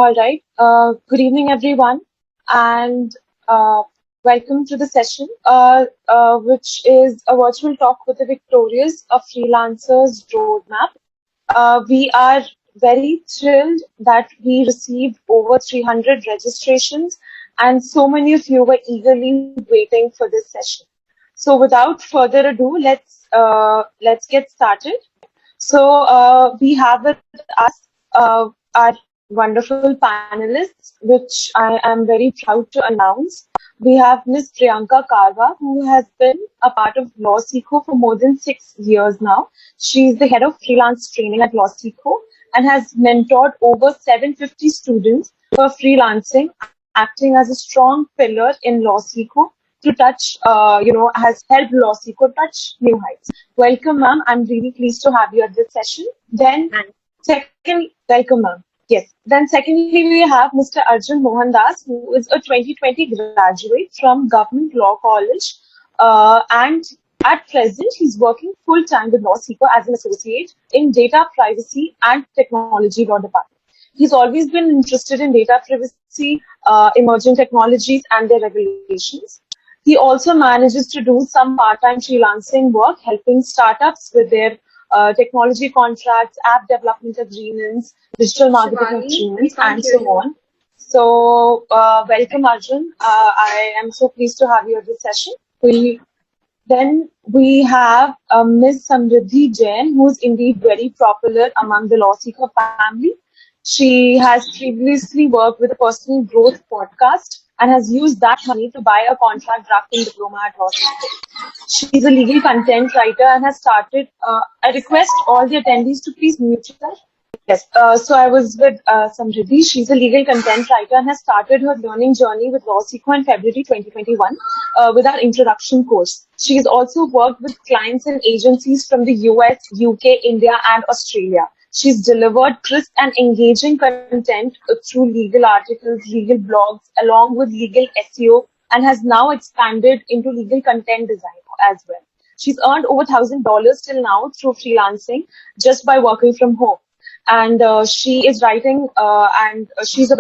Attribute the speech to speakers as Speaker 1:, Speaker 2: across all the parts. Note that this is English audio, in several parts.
Speaker 1: All right. Good evening, everyone, and welcome to the session, which is a virtual talk with the victorious, a freelancer's roadmap. We are very thrilled that we received over 300 registrations, and so many of you were eagerly waiting for this session. So, without further ado, let's get started. So, we have with us our wonderful panelists, which I am very proud to announce. We have Ms. Priyanka Karwa, who has been a part of LawSikho for more than 6 years now. She is the head of freelance training at LawSikho and has mentored over 750 students for freelancing, acting as a strong pillar in LawSikho to touch, has helped LawSikho touch new heights. Welcome, ma'am. I'm really pleased to have you at this session. Then, welcome, ma'am. Yes. Then secondly, we have Mr. Arjun Mohandas, who is a 2020 graduate from Government Law College. And at present, he's working full-time with LawSikho as an associate in data privacy and technology law department. He's always been interested in data privacy, emerging technologies, and their regulations. He also manages to do some part-time freelancing work, helping startups with their technology contracts, app development agreements, digital marketing agreements, and so on. So, welcome, Arjun. I am so pleased to have you at this session. Then we have Ms. Samriddhi Jain, who is indeed very popular among the LawSikho family. She has previously worked with a personal growth podcast and has used that money to buy a contract drafting diploma at LawSikho. She's a legal content writer and has started. I request all the attendees to please mute yourself. Yes. So I was with Samriddhi. She's a legal content writer and has started her learning journey with LawSikho in February 2021 with our introduction course. She's also worked with clients and agencies from the US, UK, India, and Australia. She's delivered crisp and engaging content through legal articles, legal blogs, along with legal SEO, and has now expanded into legal content design as well. She's earned over $1,000 till now through freelancing just by working from home. And she is writing, she's a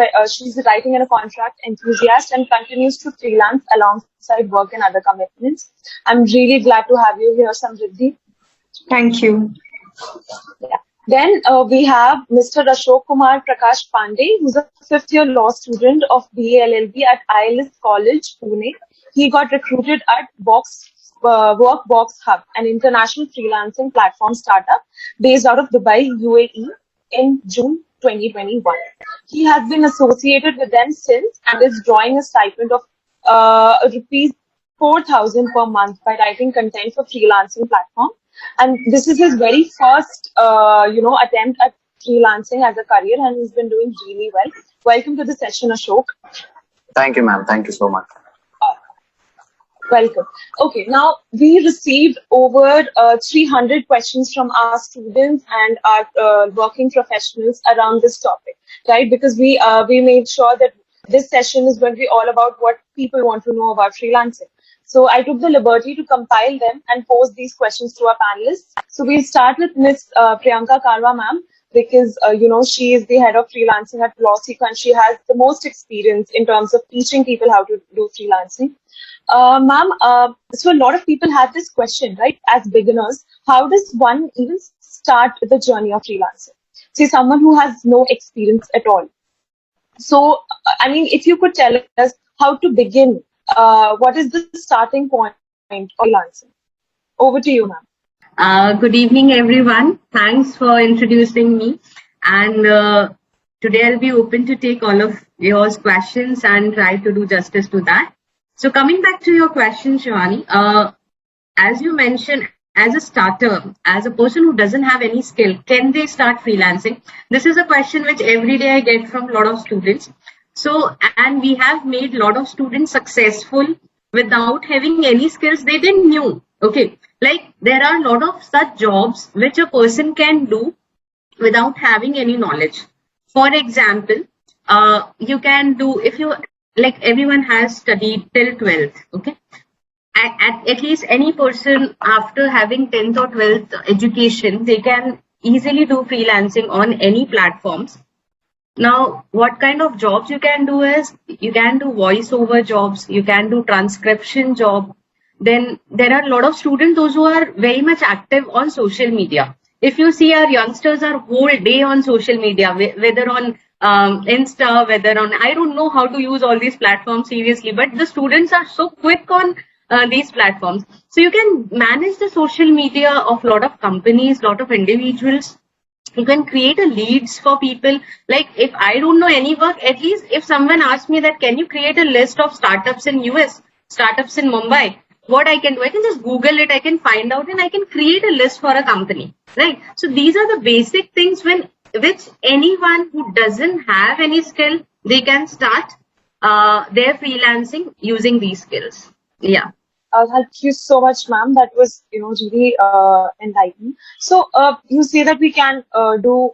Speaker 1: writing and a contract enthusiast and continues to freelance alongside work and other commitments. I'm really glad to have you here, Samriddhi.
Speaker 2: Thank you.
Speaker 1: Yeah. Then we have Mr. Ashok Kumar Prakash Pandey, who's a fifth-year law student of BA/LLB at ILS College, Pune. He got recruited at Workbox Hub, an international freelancing platform startup based out of Dubai, UAE, in June 2021. He has been associated with them since and is drawing a stipend of rupees 4,000 per month by writing content for freelancing platform. And this is his very first, attempt at freelancing as a career, and he's been doing really well. Welcome to the session, Ashok.
Speaker 3: Thank you, ma'am. Thank you so much.
Speaker 1: Welcome. Okay, now we received over 300 questions from our students and our working professionals around this topic, right? Because we made sure that this session is going to be all about what people want to know about freelancing. So I took the liberty to compile them and pose these questions to our panelists. So we'll start with Ms. Priyanka Karwa, ma'am, because, she is the head of freelancing at LawSikho and she has the most experience in terms of teaching people how to do freelancing. Ma'am, so a lot of people have this question, right? As beginners, how does one even start the journey of freelancing? See, someone who has no experience at all. So, I mean, if you could tell us how to begin, what is the starting point of freelancing? Over to you, ma'am.
Speaker 2: Good evening, everyone. Thanks for introducing me. And today I'll be open to take all of your questions and try to do justice to that. So coming back to your question, Shivani, as you mentioned, as a starter, as a person who doesn't have any skill, can they start freelancing? This is a question which every day I get from a lot of students. So, and we have made a lot of students successful without having any skills they didn't knew. Okay, like there are a lot of such jobs which a person can do without having any knowledge. For example, you can do, if you, like everyone has studied till 12th, okay? At least any person after having 10th or 12th education, they can easily do freelancing on any platforms. Now, what kind of jobs you can do is you can do voiceover jobs, you can do transcription job. Then there are a lot of students those who are very much active on social media. If you see our youngsters are whole day on social media, whether on Insta, whether on I don't know how to use all these platforms seriously, but the students are so quick on these platforms. So you can manage the social media of a lot of companies, lot of individuals. You can create a leads for people. Like if I don't know any work, at least if someone asks me that can you create a list of startups in US, startups in Mumbai, what I can do, I can just Google it, I can find out and I can create a list for a company, right? So these are the basic things when which anyone who doesn't have any skill, they can start their freelancing using these skills. Yeah.
Speaker 1: Thank you so much, ma'am. That was, really enlightening. So, you say that we can do,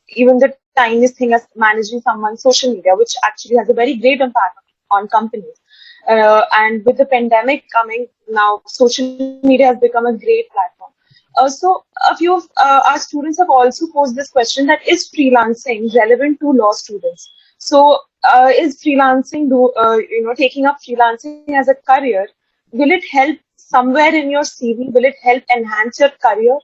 Speaker 1: even the tiniest thing as managing someone's social media, which actually has a very great impact on companies. And with the pandemic coming now, social media has become a great platform. So, a few of our students have also posed this question: that is freelancing relevant to law students? So, is freelancing taking up freelancing as a career? Will it help somewhere in your CV? Will it help enhance your career?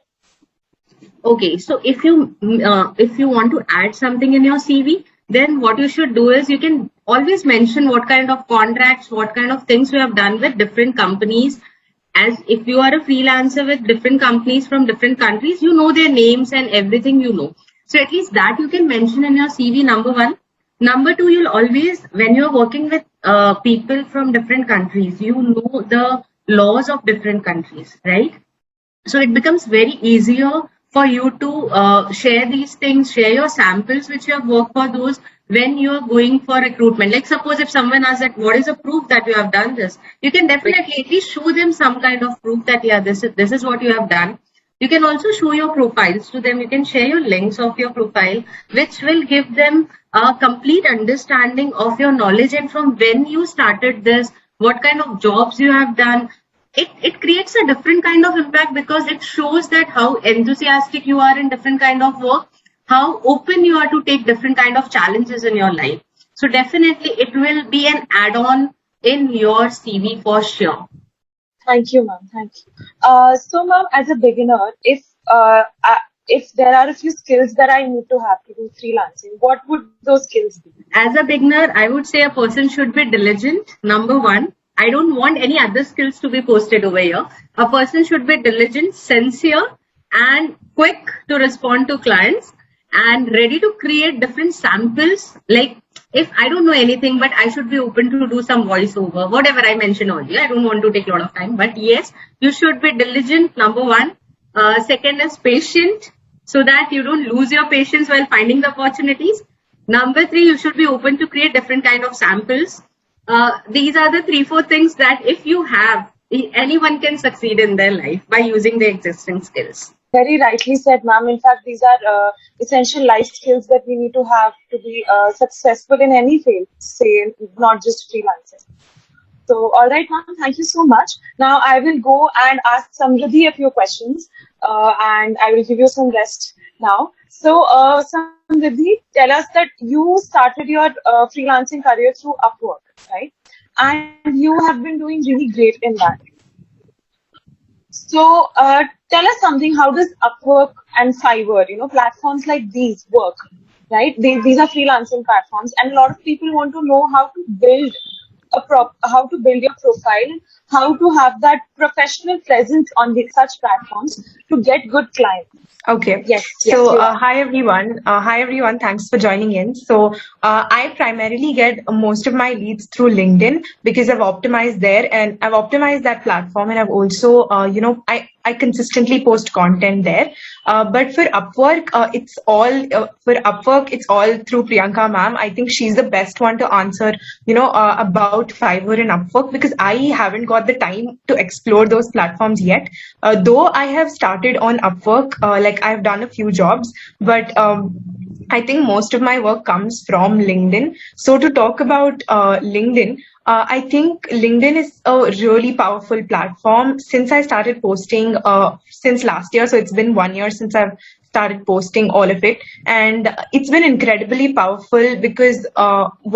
Speaker 2: Okay, so if you want to add something in your CV, then what you should do is you can always mention what kind of contracts, what kind of things you have done with different companies. As if you are a freelancer with different companies from different countries, you know their names and everything you know. So at least that you can mention in your CV, number one. Number two, you'll always, when you're working with people from different countries, you know the laws of different countries, right? So it becomes very easier for you to share these things, share your samples which you have worked for those when you are going for recruitment. Like suppose if someone asks that what is the proof that you have done this, you can definitely at least show them some kind of proof that yeah, this is what you have done. You can also show your profiles to them. You can share your links of your profile, which will give them a complete understanding of your knowledge and from when you started this, what kind of jobs you have done. It creates a different kind of impact because it shows that how enthusiastic you are in different kind of work, how open you are to take different kind of challenges in your life. So definitely it will be an add-on in your CV for sure.
Speaker 1: Thank you, ma'am. Thank you. So, ma'am, as a beginner, if there are a few skills that I need to have to do freelancing, what would those skills be?
Speaker 2: As a beginner, I would say a person should be diligent. Number one, I don't want any other skills to be posted over here. A person should be diligent, sincere, and quick to respond to clients and ready to create different samples. Like if I don't know anything, but I should be open to do some voiceover, whatever I mentioned earlier. I don't want to take a lot of time, but yes, you should be diligent. Number one. Second is patient, so that you don't lose your patience while finding the opportunities. Number three, you should be open to create different kind of samples. These are the three, four things that if you have, anyone can succeed in their life by using their existing skills.
Speaker 1: Very rightly said, ma'am. In fact, these are essential life skills that we need to have to be successful in any field, say, not just freelancing. So, all right, ma'am, thank you so much. Now, I will go and ask Samriddhi a few questions, and I will give you some rest now. So, Samriddhi, tell us that you started your freelancing career through Upwork, right? And you have been doing really great in that. So, tell us something. How does Upwork and Fiverr, platforms like these work, right? These are freelancing platforms, and a lot of people want to know how to build your profile, how to have that professional presence on such platforms to get good clients.
Speaker 4: Okay.
Speaker 1: Yes.
Speaker 4: So, hi everyone. Hi everyone. Thanks for joining in. So, I primarily get most of my leads through LinkedIn because I've optimized there and I've optimized that platform, and I've also, I consistently post content there. But for Upwork, it's all through Priyanka ma'am. I think she's the best one to answer, about Fiverr and Upwork because I haven't got the time to explore those platforms yet. Though I have started on Upwork, like I've done a few jobs, but I think most of my work comes from LinkedIn. So to talk about LinkedIn, I think LinkedIn is a really powerful platform. Since I started posting since last year, so it's been 1 year since I've started posting all of it, and it's been incredibly powerful because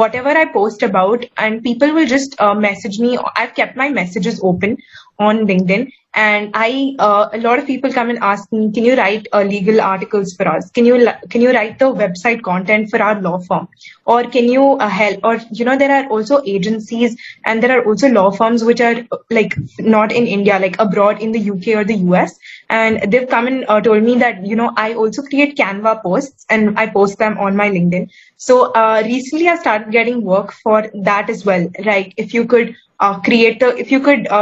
Speaker 4: whatever I post about, and people will just message me. I've kept my messages open on LinkedIn, and a lot of people come and ask me, can you write legal articles for us? Can you write the website content for our law firm? Or can you help? Or, there are also agencies and there are also law firms which are like not in India, like abroad in the UK or the US. And they've come and told me that, I also create Canva posts and I post them on my LinkedIn. So recently I started getting work for that as well. Like if you could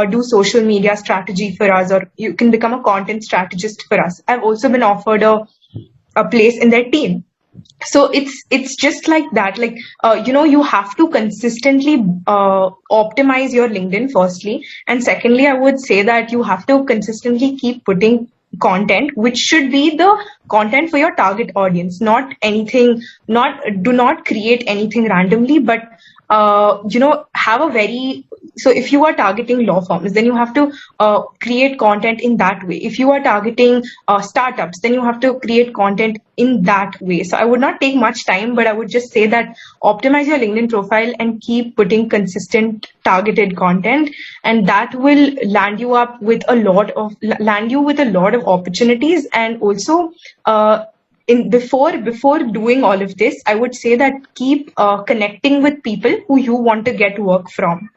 Speaker 4: do social media strategy for us, or you can become a content strategist for us. I've also been offered a place in their team. So it's just like that. Like you have to consistently optimize your LinkedIn firstly, and secondly, I would say that you have to consistently keep putting content which should be the content for your target audience, not anything. Not Do not create anything randomly, but have a very. So if you are targeting law firms, then you have to create content in that way. If you are targeting startups, then you have to create content in that way. So I would not take much time, but I would just say that optimize your LinkedIn profile and keep putting consistent targeted content, and that will land you with a lot of opportunities. And also before doing all of this, I would say that keep connecting with people who you want to get work from.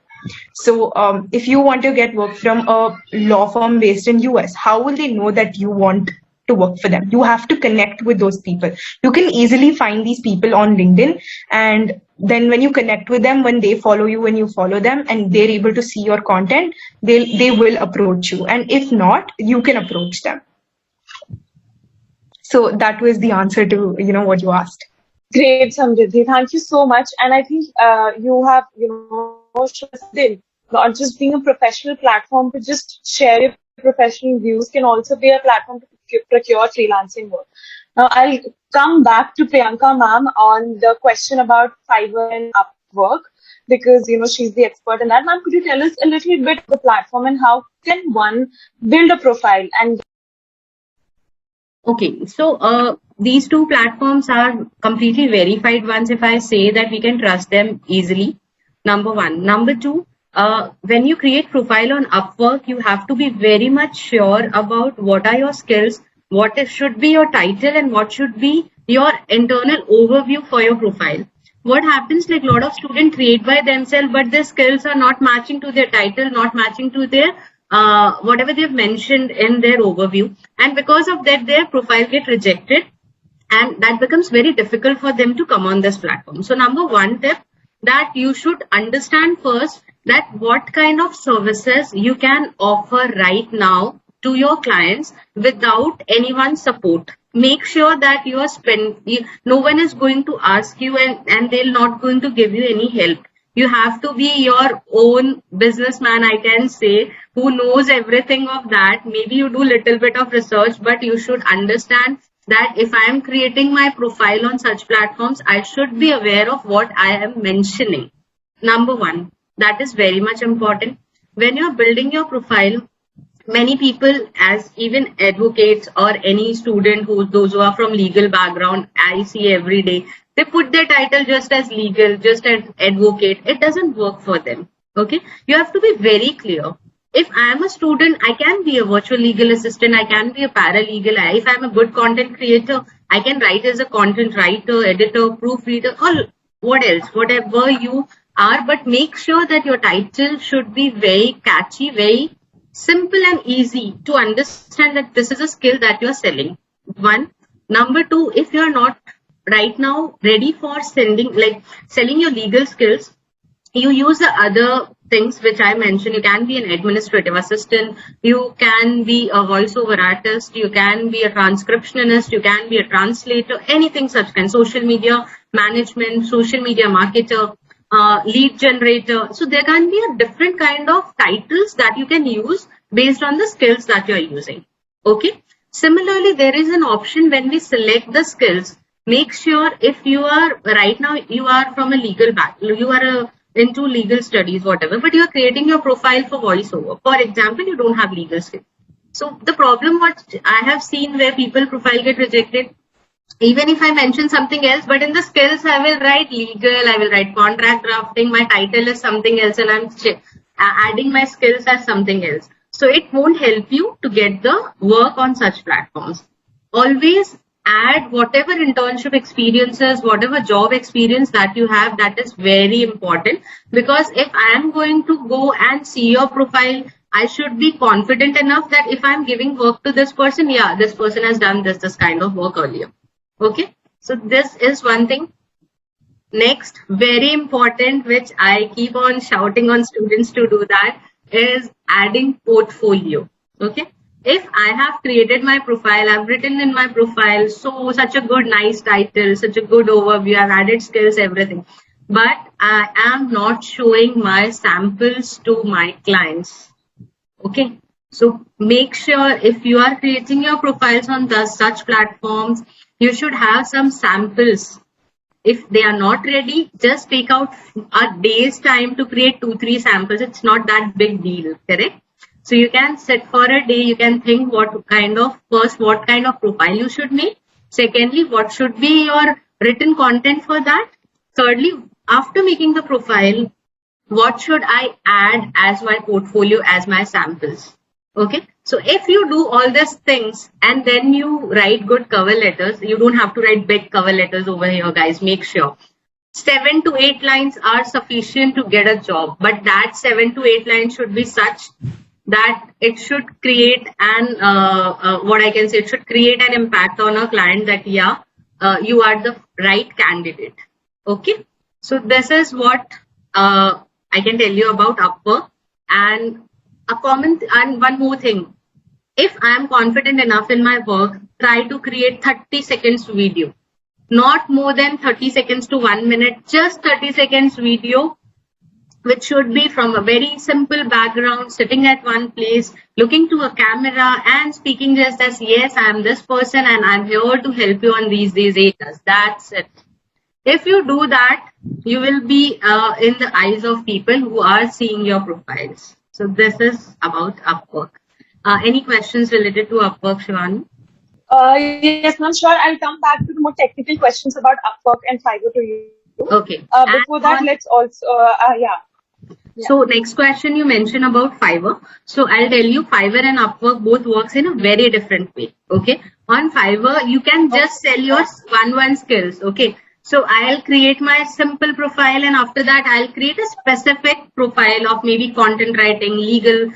Speaker 4: So if you want to get work from a law firm based in US, how will they know that you want to work for them? You have to connect with those people. You can easily find these people on LinkedIn, and then when you connect with them, when they follow you, when you follow them, and they're able to see your content, they will approach you. And if not, you can approach them. So that was the answer to what you asked.
Speaker 1: Great, Samriddhi. Thank you so much. And I think you have, shown us not just being a professional platform to just share your professional views, can also be a platform to procure freelancing work. Now, I'll come back to Priyanka ma'am on the question about Fiverr and Upwork, because, she's the expert in that. Ma'am, could you tell us a little bit of the platform and how can one build a profile and
Speaker 2: Okay, so these two platforms are completely verified ones. If I say that we can trust them easily, number one. Number two, when you create profile on Upwork, you have to be very much sure about what are your skills, should be your title, and what should be your internal overview for your profile. What happens, like a lot of students create by themselves, but their skills are not matching to their title, not matching to their whatever they've mentioned in their overview, and because of that their profile get rejected, and that becomes very difficult for them to come on this platform. So number one tip, that you should understand first that what kind of services you can offer right now to your clients without anyone's support. Make sure that you are no one is going to ask you, and they're not going to give you any help. You have to be your own businessman, I can say, who knows everything of that. Maybe you do little bit of research, but you should understand that if I am creating my profile on such platforms, I should be aware of what I am mentioning. Number one, that is very much important. When you're building your profile, many people, as even advocates or any student those who are from legal background, I see every day, they put their title just as legal, just as advocate. It doesn't work for them. Okay, you have to be very clear. If I am a student, I can be a virtual legal assistant, I can be a paralegal. If I'm a good content creator, I can write as a content writer, editor, proofreader, or what else, whatever you are. But make sure that your title should be very catchy, very simple and easy to understand that this is a skill that you're selling. One. Number two, if you're not right now ready for selling your legal skills, you use the other things which I mentioned. You can be an administrative assistant, you can be a voiceover artist, you can be a transcriptionist, you can be a translator, anything such kind, social media management, social media marketer, lead generator. So there can be a different kind of titles that you can use based on the skills that you're using. Okay. Similarly, there is an option when we select the skills. Make sure if you are right now, you are from a legal background, you are into legal studies, whatever, but you are creating your profile for voiceover. For example, you don't have legal skills. So the problem what I have seen where people profile get rejected, even if I mention something else, but in the skills I will write legal, I will write contract drafting, my title is something else, and I'm adding my skills as something else. So it won't help you to get the work on such platforms. Always add whatever internship experiences, whatever job experience that you have, that is very important. Because if I am going to go and see your profile, I should be confident enough that if I'm giving work to this person, yeah, this person has done this kind of work earlier. Okay, so this is one thing. Next, very important, which I keep on shouting on students to do that, is adding portfolio. Okay, if I have created my profile, I've written in my profile, so such a good, nice title, such a good overview, I've added skills, everything, but I am not showing my samples to my clients. Okay, so make sure if you are creating your profiles on such platforms, you should have some samples. If they are not ready, just take out a day's time to create 2-3 samples. It's not that big deal, correct? So you can sit for a day, you can think what kind of profile you should make. Secondly, what should be your written content for that. Thirdly, after making the profile, what should I add as my portfolio, as my samples? Okay, so if you do all these things and then you write good cover letters, you don't have to write big cover letters over here, guys. Make sure 7 to 8 lines are sufficient to get a job, but that 7 to 8 lines should be such that it should create an what I can say, it should create an impact on a client that yeah, you are the right candidate. Okay, so this is what I can tell you about Upwork. And a comment, and one more thing, if I am confident enough in my work, try to create 30 seconds video, not more than 30 seconds to 1 minute, just 30 seconds video, which should be from a very simple background, sitting at one place, looking to a camera and speaking just as, yes, I am this person and I'm here to help you on these areas. That's it. If you do that, you will be in the eyes of people who are seeing your profiles. So this is about Upwork. Any questions related to Upwork, Shivani?
Speaker 1: Yes, ma'am, sure. I'll come back to the more technical questions about Upwork and Fiverr to you.
Speaker 2: Okay.
Speaker 1: Before that, let's also,
Speaker 2: So next question you mentioned about Fiverr. So I'll tell you, Fiverr and Upwork both works in a very different way. Okay. On Fiverr, you can just sell your one skills. Okay. So I'll create my simple profile, and after that I'll create a specific profile of maybe content writing, legal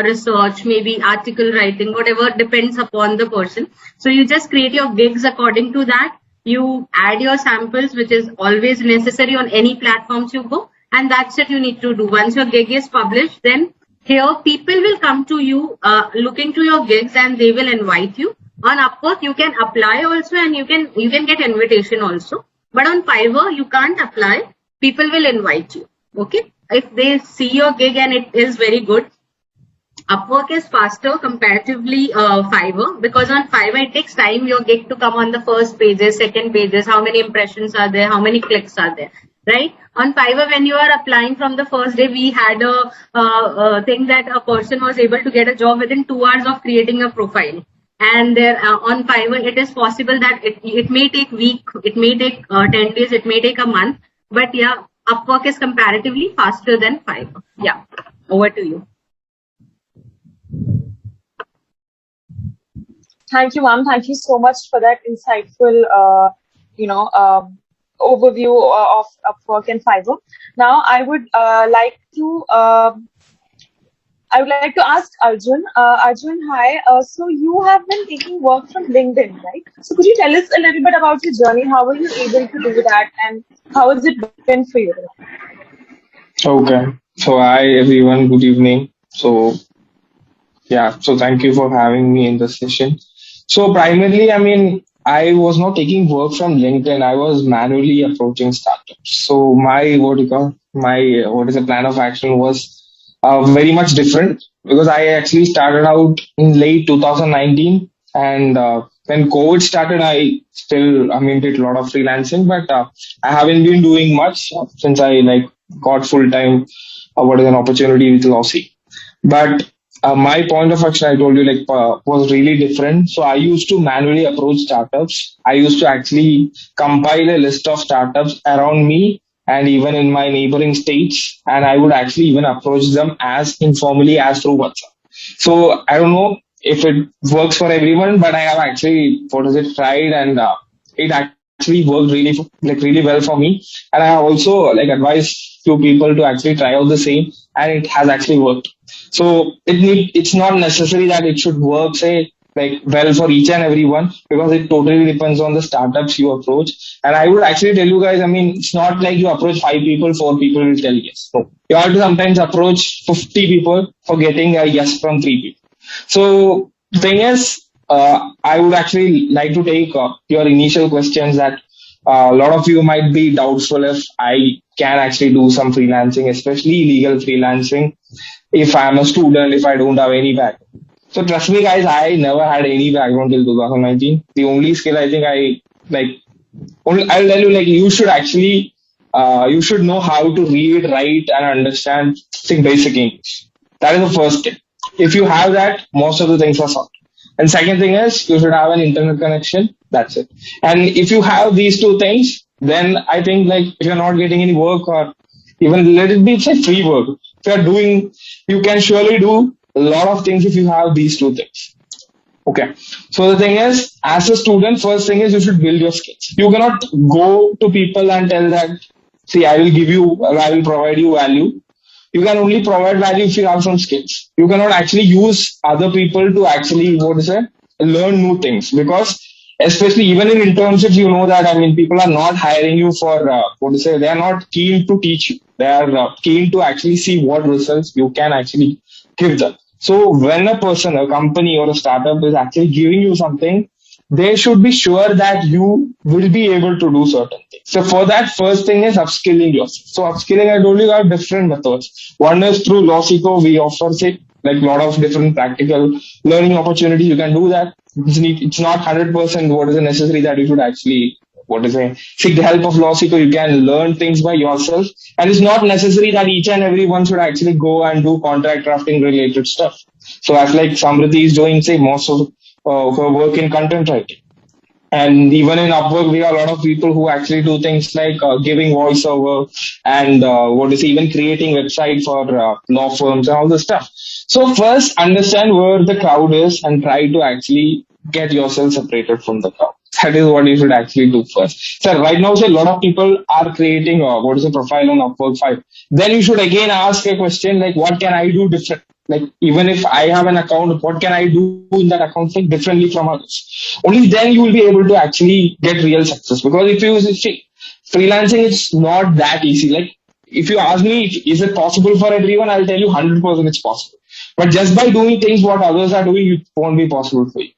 Speaker 2: research, maybe article writing, whatever depends upon the person. So you just create your gigs according to that. You add your samples, which is always necessary on any platforms you go. And that's it you need to do. Once your gig is published, then here people will come to you looking to your gigs and they will invite you. On Upwork, you can apply also and you can get invitation also. But on Fiverr, you can't apply. People will invite you. Okay. If they see your gig and it is very good, Upwork is faster comparatively Fiverr, because on Fiverr it takes time your gig to come on the first pages, second pages, how many impressions are there, how many clicks are there, right? On Fiverr, when you are applying from the first day, we had a thing that a person was able to get a job within 2 hours of creating a profile. And there on Fiverr, it is possible that it may take week, it may take 10 days, it may take a month, but yeah, Upwork is comparatively faster than Fiverr. Yeah, over to you.
Speaker 1: Thank you, ma'am. Thank you so much for that insightful, overview of Upwork and Fiverr. Now, I would like to ask Arjun. Arjun, hi. So you have been taking work from LinkedIn, right? So could you tell us a little bit about your journey? How were you able to do that, and how has it been for you?
Speaker 5: Okay. So hi everyone, good evening. So thank you for having me in the session. So primarily, I mean, I was not taking work from LinkedIn. I was manually approaching startups. So what is the plan of action was very much different, because I actually started out in late 2019, and when COVID started, did a lot of freelancing, but I haven't been doing much since I got full time. What is an opportunity with LawSikho. But my point of action, I told you, like, was really different. So I used to manually approach startups. I used to actually compile a list of startups around me and even in my neighboring states. And I would actually even approach them as informally as through WhatsApp. So I don't know if it works for everyone, but I have actually, tried, and it actually worked really well for me. And I have also like advised few people to actually try out the same, and it has actually worked. So it's not necessary that it should work, say, like well for each and everyone, because it totally depends on the startups you approach. And I would actually tell you guys, I mean, it's not like you approach 5 people, 4 people will tell yes. No, you have to sometimes approach 50 people for getting a yes from 3 people. So the thing is, I would actually like to take your initial questions that a lot of you might be doubtful if I can actually do some freelancing, especially legal freelancing, if I'm a student, if I don't have any background. So trust me, guys, I never had any background till 2019. The only skill I think I like, I'll tell you, like, you should actually, you should know how to read, write, and understand basic English. That is the first thing. If you have that, most of the things are solved. And second thing is, you should have an internet connection. That's it. And if you have these two things, then I think, like, if you're not getting any work, or even let it be, say, free work, if you're doing, you can surely do a lot of things if you have these two things. Okay. So the thing is, as a student, first thing is you should build your skills. You cannot go to people and tell that, see, I will give you, I will provide you value. You can only provide value if you have some skills. You cannot actually use other people to actually, learn new things, because especially even in internships, you know that, I mean, people are not hiring you for, they are not keen to teach you. They are keen to actually see what results you can actually give them. So when a person, a company or a startup is actually giving you something, they should be sure that you will be able to do certain things. So for that, first thing is upskilling yourself. So upskilling, I told you, are different methods. One is through LawSikho. We offer, say, like, a lot of different practical learning opportunities. You can do that. It's not 100% what is necessary that you should actually, seek the help of LawSikho. You can learn things by yourself. And it's not necessary that each and everyone should actually go and do contract drafting related stuff. So as like Samriti is doing, say, most of her work in content writing. And even in Upwork, we have a lot of people who actually do things like giving voiceover and even creating website for law firms and all this stuff. So first, understand where the crowd is and try to actually get yourself separated from the crowd. That is what you should actually do first. So right now, say, a lot of people are creating a profile on Upwork 5. Then you should again ask a question like, what can I do different? Like, even if I have an account, what can I do in that account like differently from others? Only then you will be able to actually get real success. Because if you see, freelancing, it's not that easy. Like, if you ask me, is it possible for everyone? I'll tell you 100% it's possible. But just by doing things what others are doing, it won't be possible for you.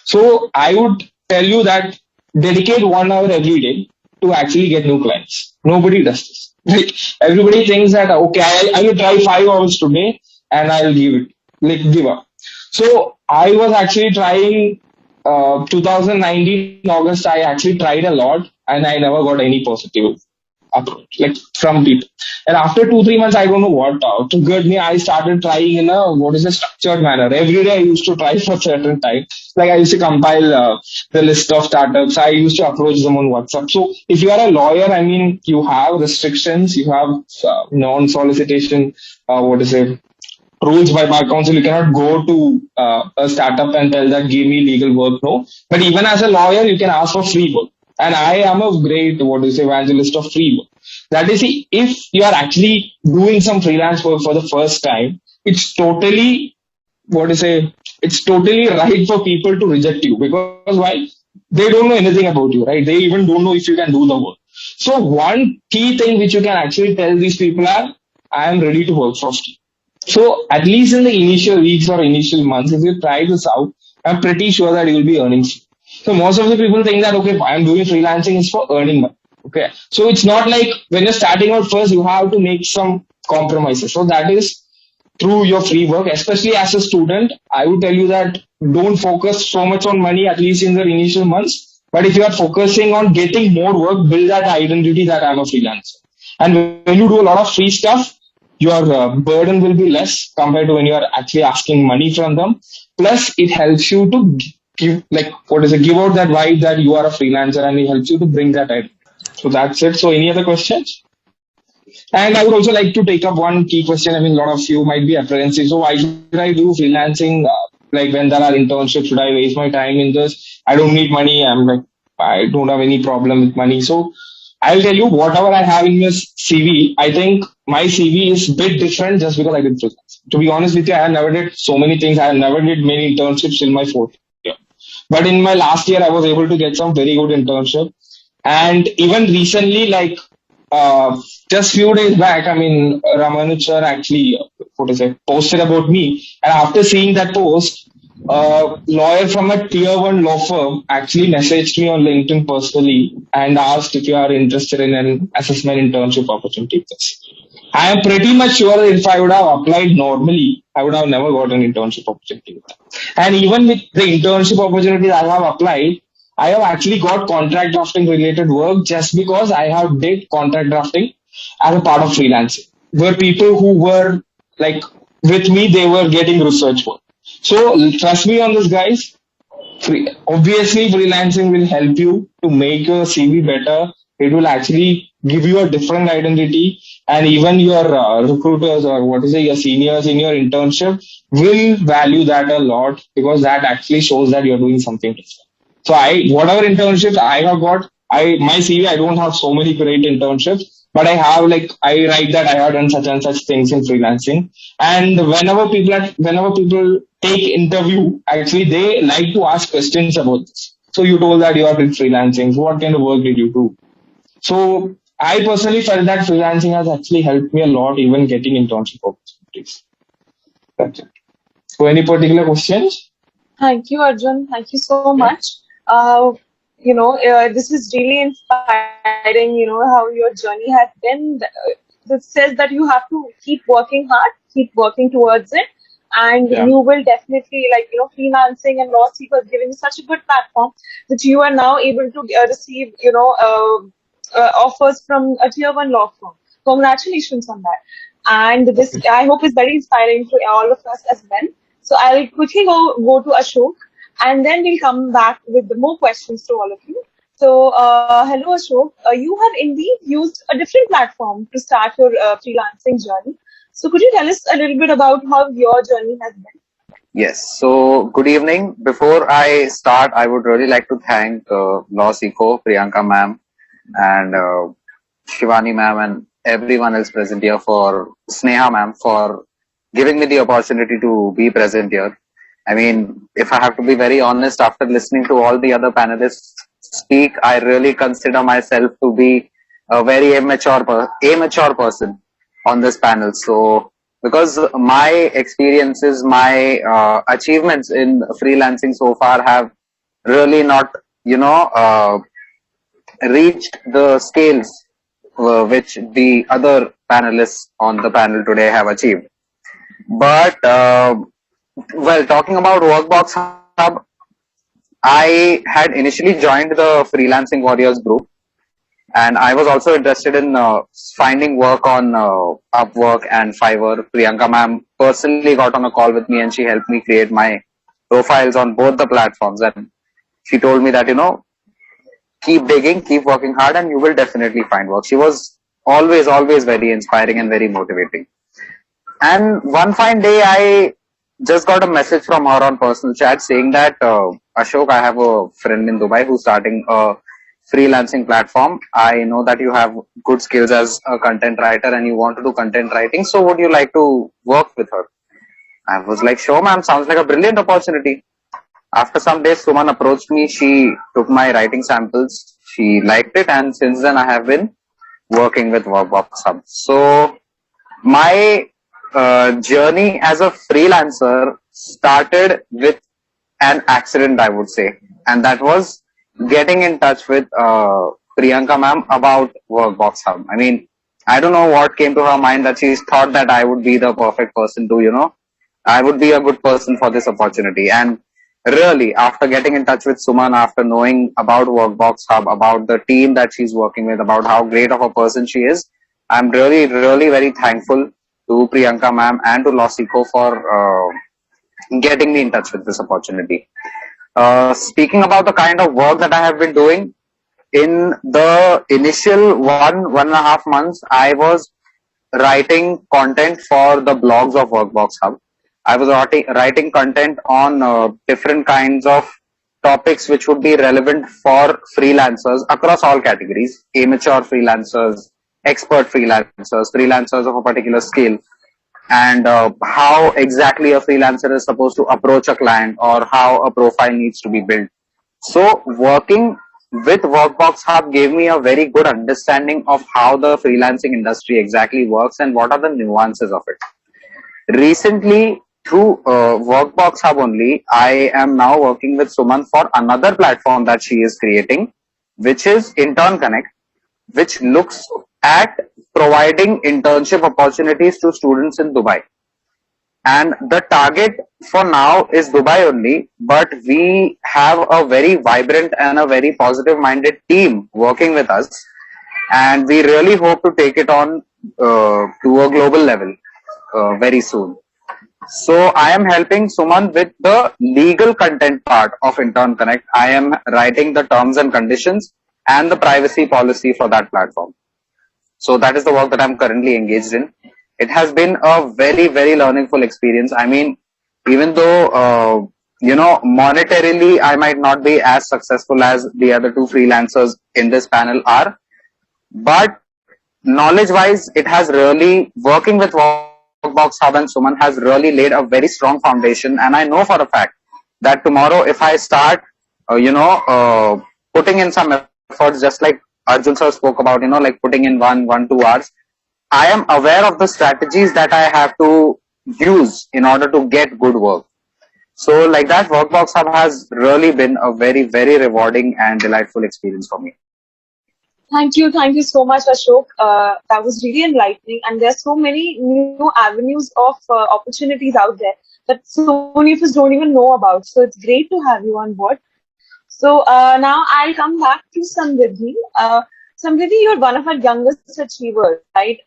Speaker 5: So I would tell you that dedicate 1 hour every day to actually get new clients. Nobody does this. Like, everybody thinks that, okay, I will try 5 hours today and I'll give up. So I was actually trying 2019 August. I actually tried a lot and I never got any positive approach, like, from people. And after 2-3 months, I don't know what triggered me. I started trying in a structured manner. Every day I used to try for a certain time. Like, I used to compile the list of startups. I used to approach them on WhatsApp. So if you are a lawyer, I mean, you have restrictions, you have non-solicitation, rules by bar council. You cannot go to a startup and tell that give me legal work. No. But even as a lawyer, you can ask for free work. And I am a great, evangelist of free work. That is, if you are actually doing some freelance work for the first time, it's totally, it's totally right for people to reject you. Because why? They don't know anything about you, right? They even don't know if you can do the work. So one key thing which you can actually tell these people are, I am ready to work for free. So at least in the initial weeks or initial months, if you try this out, I'm pretty sure that you will be earning. So most of the people think that, okay, I'm doing freelancing is for earning money. Okay. So it's not like when you're starting out first, you have to make some compromises. So that is through your free work, especially as a student. I would tell you that don't focus so much on money, at least in the initial months. But if you are focusing on getting more work, build that identity that I'm a freelancer. And when you do a lot of free stuff, your burden will be less compared to when you are actually asking money from them. Plus, it helps you to give, like, give out that vibe that you are a freelancer, and it helps you to bring that out. So that's it. So any other questions? And I would also like to take up one key question. I mean, a lot of you might be apprehensive. So why should I do freelancing? Like when there are internships, should I waste my time in this? I don't need money. I don't have any problem with money. So I'll tell you whatever I have in this CV. I think my CV is a bit different just because I did freelance. To be honest with you, I have never did so many things. I have never did many internships in my fourth year. But in my last year, I was able to get some very good internship. And even recently, like uh, just few days back, I mean, Ramanuj sir actually, posted about me. And after seeing that post, a lawyer from a tier one law firm actually messaged me on LinkedIn personally and asked if you are interested in an assessment internship opportunity. I am pretty much sure that if I would have applied normally, I would have never got an internship opportunity. And even with the internship opportunities I have applied, I have actually got contract drafting related work just because I have did contract drafting as a part of freelancing, where people who were like with me, they were getting research work. So trust me on this, guys. Obviously, freelancing will help you to make your CV better. It will actually give you a different identity, and even your recruiters or your seniors in your internship will value that a lot because that actually shows that you're doing something different. So whatever internships I have got, my CV, I don't have so many great internships, but I write that I have done such and such things in freelancing. And whenever people take interview, actually they like to ask questions about this. So you told that you are in freelancing. So what kind of work did you do? So I personally felt that freelancing has actually helped me a lot, even getting internship opportunities. That's it. So any particular questions?
Speaker 1: Thank you, Arjun. Thank you so much. This is really inspiring, how your journey has been. It says that you have to keep working hard, keep working towards it, and
Speaker 5: Yeah.
Speaker 1: you will definitely, freelancing and LawSikho is giving you such a good platform that you are now able to receive, offers from a tier one law firm. Congratulations on that. And this, I hope, is very inspiring to all of us as well. So I'll quickly go to Ashok, and then we'll come back with the more questions to all of you. So, hello Ashok, you have indeed used a different platform to start your freelancing journey. So, could you tell us a little bit about how your journey has been?
Speaker 3: Yes. So, good evening. Before I start, I would really like to thank LawSikho, Priyanka ma'am, and Shivani ma'am, and everyone else present here for Sneha ma'am for giving me the opportunity to be present here. I mean, if I have to be very honest, after listening to all the other panelists speak, I really consider myself to be a very immature person on this panel. So, because my experiences, my achievements in freelancing so far have really not, reached the scales which the other panelists on the panel today have achieved. But well, talking about Workbox Hub, I had initially joined the Freelancing Warriors group, and I was also interested in finding work on Upwork and Fiverr. Priyanka ma'am personally got on a call with me, and she helped me create my profiles on both the platforms. And she told me that, keep digging, keep working hard, and you will definitely find work. She was always very inspiring and very motivating. And one fine day, I just got a message from her on personal chat saying that, Ashok, I have a friend in Dubai who's starting a freelancing platform. I know that you have good skills as a content writer and you want to do content writing. So would you like to work with her? I was like, sure, ma'am. Sounds like a brilliant opportunity. After some days, Suman approached me. She took my writing samples. She liked it. And since then, I have been working with Workbox Hub. So my journey as a freelancer started with an accident, I would say, and that was getting in touch with Priyanka ma'am about Workbox Hub. I mean, I don't know what came to her mind that she thought that I would be the perfect person to, I would be a good person for this opportunity. And really, after getting in touch with Suman, after knowing about Workbox Hub, about the team that she's working with, about how great of a person she is, I'm really very thankful to to Priyanka ma'am and to LawSikho for getting me in touch with this opportunity. Speaking about the kind of work that I have been doing, in the initial 1.5 months, I was writing content for the blogs of Workbox Hub. I was writing content on different kinds of topics which would be relevant for freelancers across all categories: amateur freelancers, expert freelancers, freelancers of a particular skill, and how exactly a freelancer is supposed to approach a client or how a profile needs to be built. So working with Workbox Hub gave me a very good understanding of how the freelancing industry exactly works and what are the nuances of it. Recently, through Workbox Hub only, I am now working with Suman for another platform that she is creating, which is Intern Connect, which looks at providing internship opportunities to students in Dubai. And the target for now is Dubai only, but we have a very vibrant and a very positive minded team working with us, and we really hope to take it on to a global level very soon. So I am helping Suman with the legal content part of Intern Connect. I am writing the terms and conditions and the privacy policy for that platform. So that is the work that I'm currently engaged in. It has been a very, very learningful experience. I mean, even though, monetarily, I might not be as successful as the other two freelancers in this panel are, but knowledge wise, it has really, working with Workbox Hub and Suman has really laid a very strong foundation. And I know for a fact that tomorrow, if I start, putting in some efforts, just like Arjun sir spoke about, like putting in 2 hours, I am aware of the strategies that I have to use in order to get good work. So like that, Workbox Hub has really been a very, very rewarding and delightful experience for me.
Speaker 1: Thank you so much, Ashok. That was really enlightening, and there are so many new avenues of opportunities out there that so many of us don't even know about. So it's great to have you on board. So now I'll come back to Samriddhi. Samriddhi, you're one of our youngest achievers, right,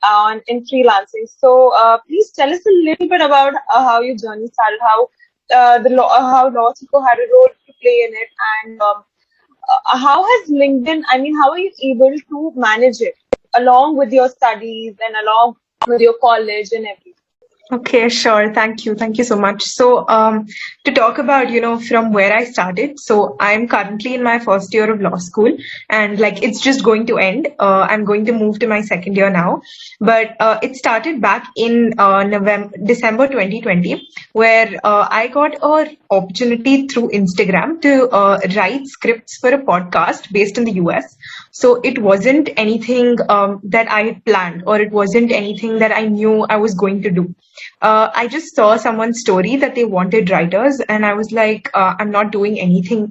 Speaker 1: in freelancing. So please tell us a little bit about how your journey started, how LawSikho had a role to play in it, and how has LinkedIn, I mean, how are you able to manage it along with your studies and along with your college and everything?
Speaker 4: Okay, sure. Thank you. Thank you so much. So, to talk about, from where I started. So, I'm currently in my first year of law school, and like it's just going to end. I'm going to move to my second year now. But it started back in December 2020, where I got an opportunity through Instagram to write scripts for a podcast based in the US. So it wasn't anything that I had planned, or it wasn't anything that I knew I was going to do. I just saw someone's story that they wanted writers, and I was like, I'm not doing anything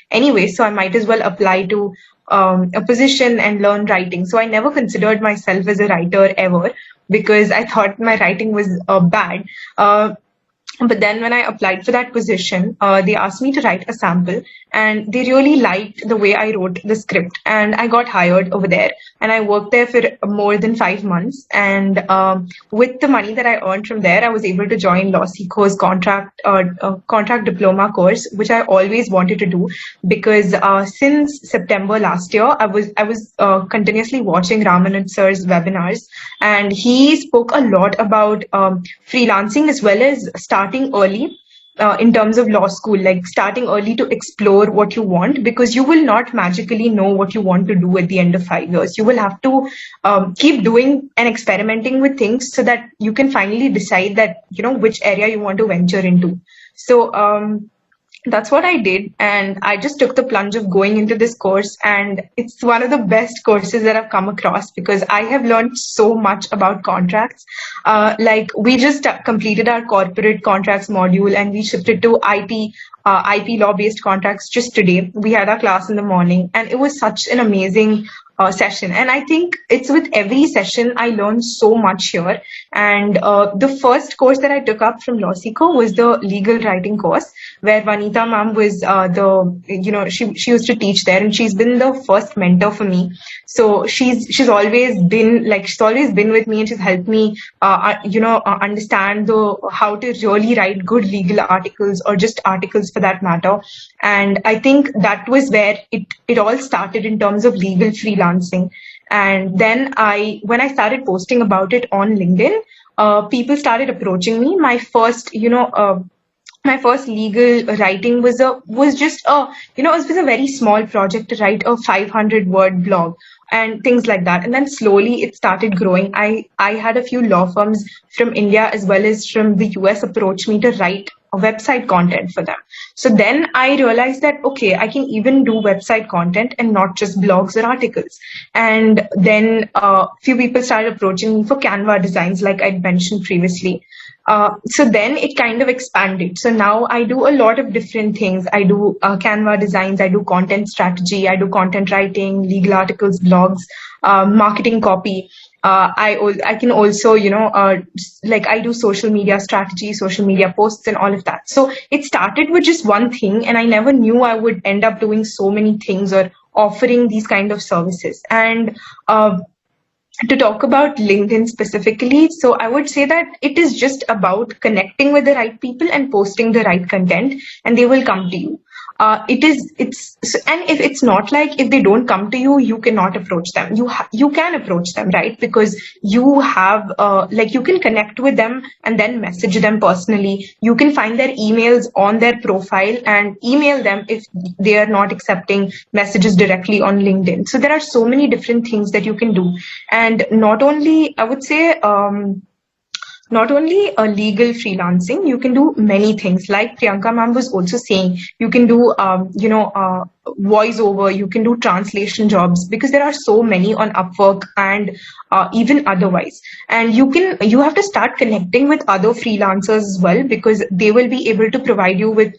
Speaker 4: anyway, so I might as well apply to a position and learn writing. So I never considered myself as a writer ever because I thought my writing was bad. But then when I applied for that position, they asked me to write a sample, and they really liked the way I wrote the script, and I got hired over there, and I worked there for more than 5 months. And with the money that I earned from there, I was able to join LawSikho's contract diploma course, which I always wanted to do because since September last year, I was continuously watching Ramanand sir's webinars, and he spoke a lot about freelancing as well as starting early in terms of law school, like starting early to explore what you want, because you will not magically know what you want to do at the end of 5 years. You will have to keep doing and experimenting with things so that you can finally decide that, which area you want to venture into. So that's what I did, and I just took the plunge of going into this course, and it's one of the best courses that I've come across because I have learned so much about contracts. Like we just completed our corporate contracts module, and we shifted to IP law-based contracts just today. We had our class in the morning, and it was such an amazing session. And I think it's with every session I learned so much here. And the first course that I took up from LawSikho was the legal writing course, where Vanita ma'am was she used to teach there, and she's been the first mentor for me. So she's always been with me, and she's helped me understand the how to really write good legal articles, or just articles for that matter. And I think that was where it all started in terms of legal freelancing. And then when I started posting about it on LinkedIn, people started approaching me. My first legal writing was just it was a very small project to write a 500-word blog and things like that. And then slowly it started growing. I had a few law firms from India as well as from the US approach me to write a website content for them. So then I realized that, okay, I can even do website content and not just blogs or articles. And then a few people started approaching me for Canva designs, like I'd mentioned previously. So then it kind of expanded. So now I do a lot of different things. I do Canva designs, I do content strategy, I do content writing, legal articles, blogs, marketing copy. I can also, I do social media strategy, social media posts and all of that. So it started with just one thing, and I never knew I would end up doing so many things or offering these kind of services. And to talk about LinkedIn specifically, so I would say that it is just about connecting with the right people and posting the right content, and they will come to you. And if it's not like, if they don't come to you, you cannot approach them. You can approach them, right? Because you have you can connect with them and then message them personally. You can find their emails on their profile and email them if they are not accepting messages directly on LinkedIn. So there are so many different things that you can do. And not only, I would say, not only a legal freelancing, you can do many things. Like Priyanka ma'am was also saying, you can do, voiceover, you can do translation jobs, because there are so many on Upwork and even otherwise. And you have to start connecting with other freelancers as well, because they will be able to provide you with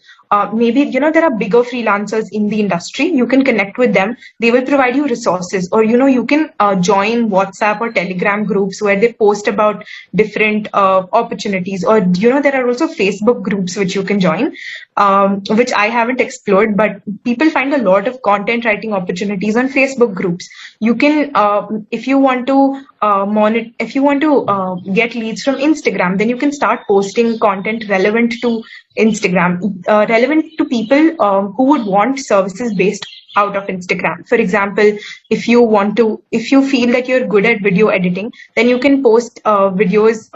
Speaker 4: maybe, there are bigger freelancers in the industry. You can connect with them. They will provide you resources, or, you can join WhatsApp or Telegram groups where they post about different opportunities. Or, there are also Facebook groups which you can join, which I haven't explored, but people find a lot of content writing opportunities on Facebook groups. You can, if you want to get leads from Instagram, then you can start posting content relevant to Instagram, relevant to people who would want services based out of Instagram. For example, if you feel that you're good at video editing, then you can post videos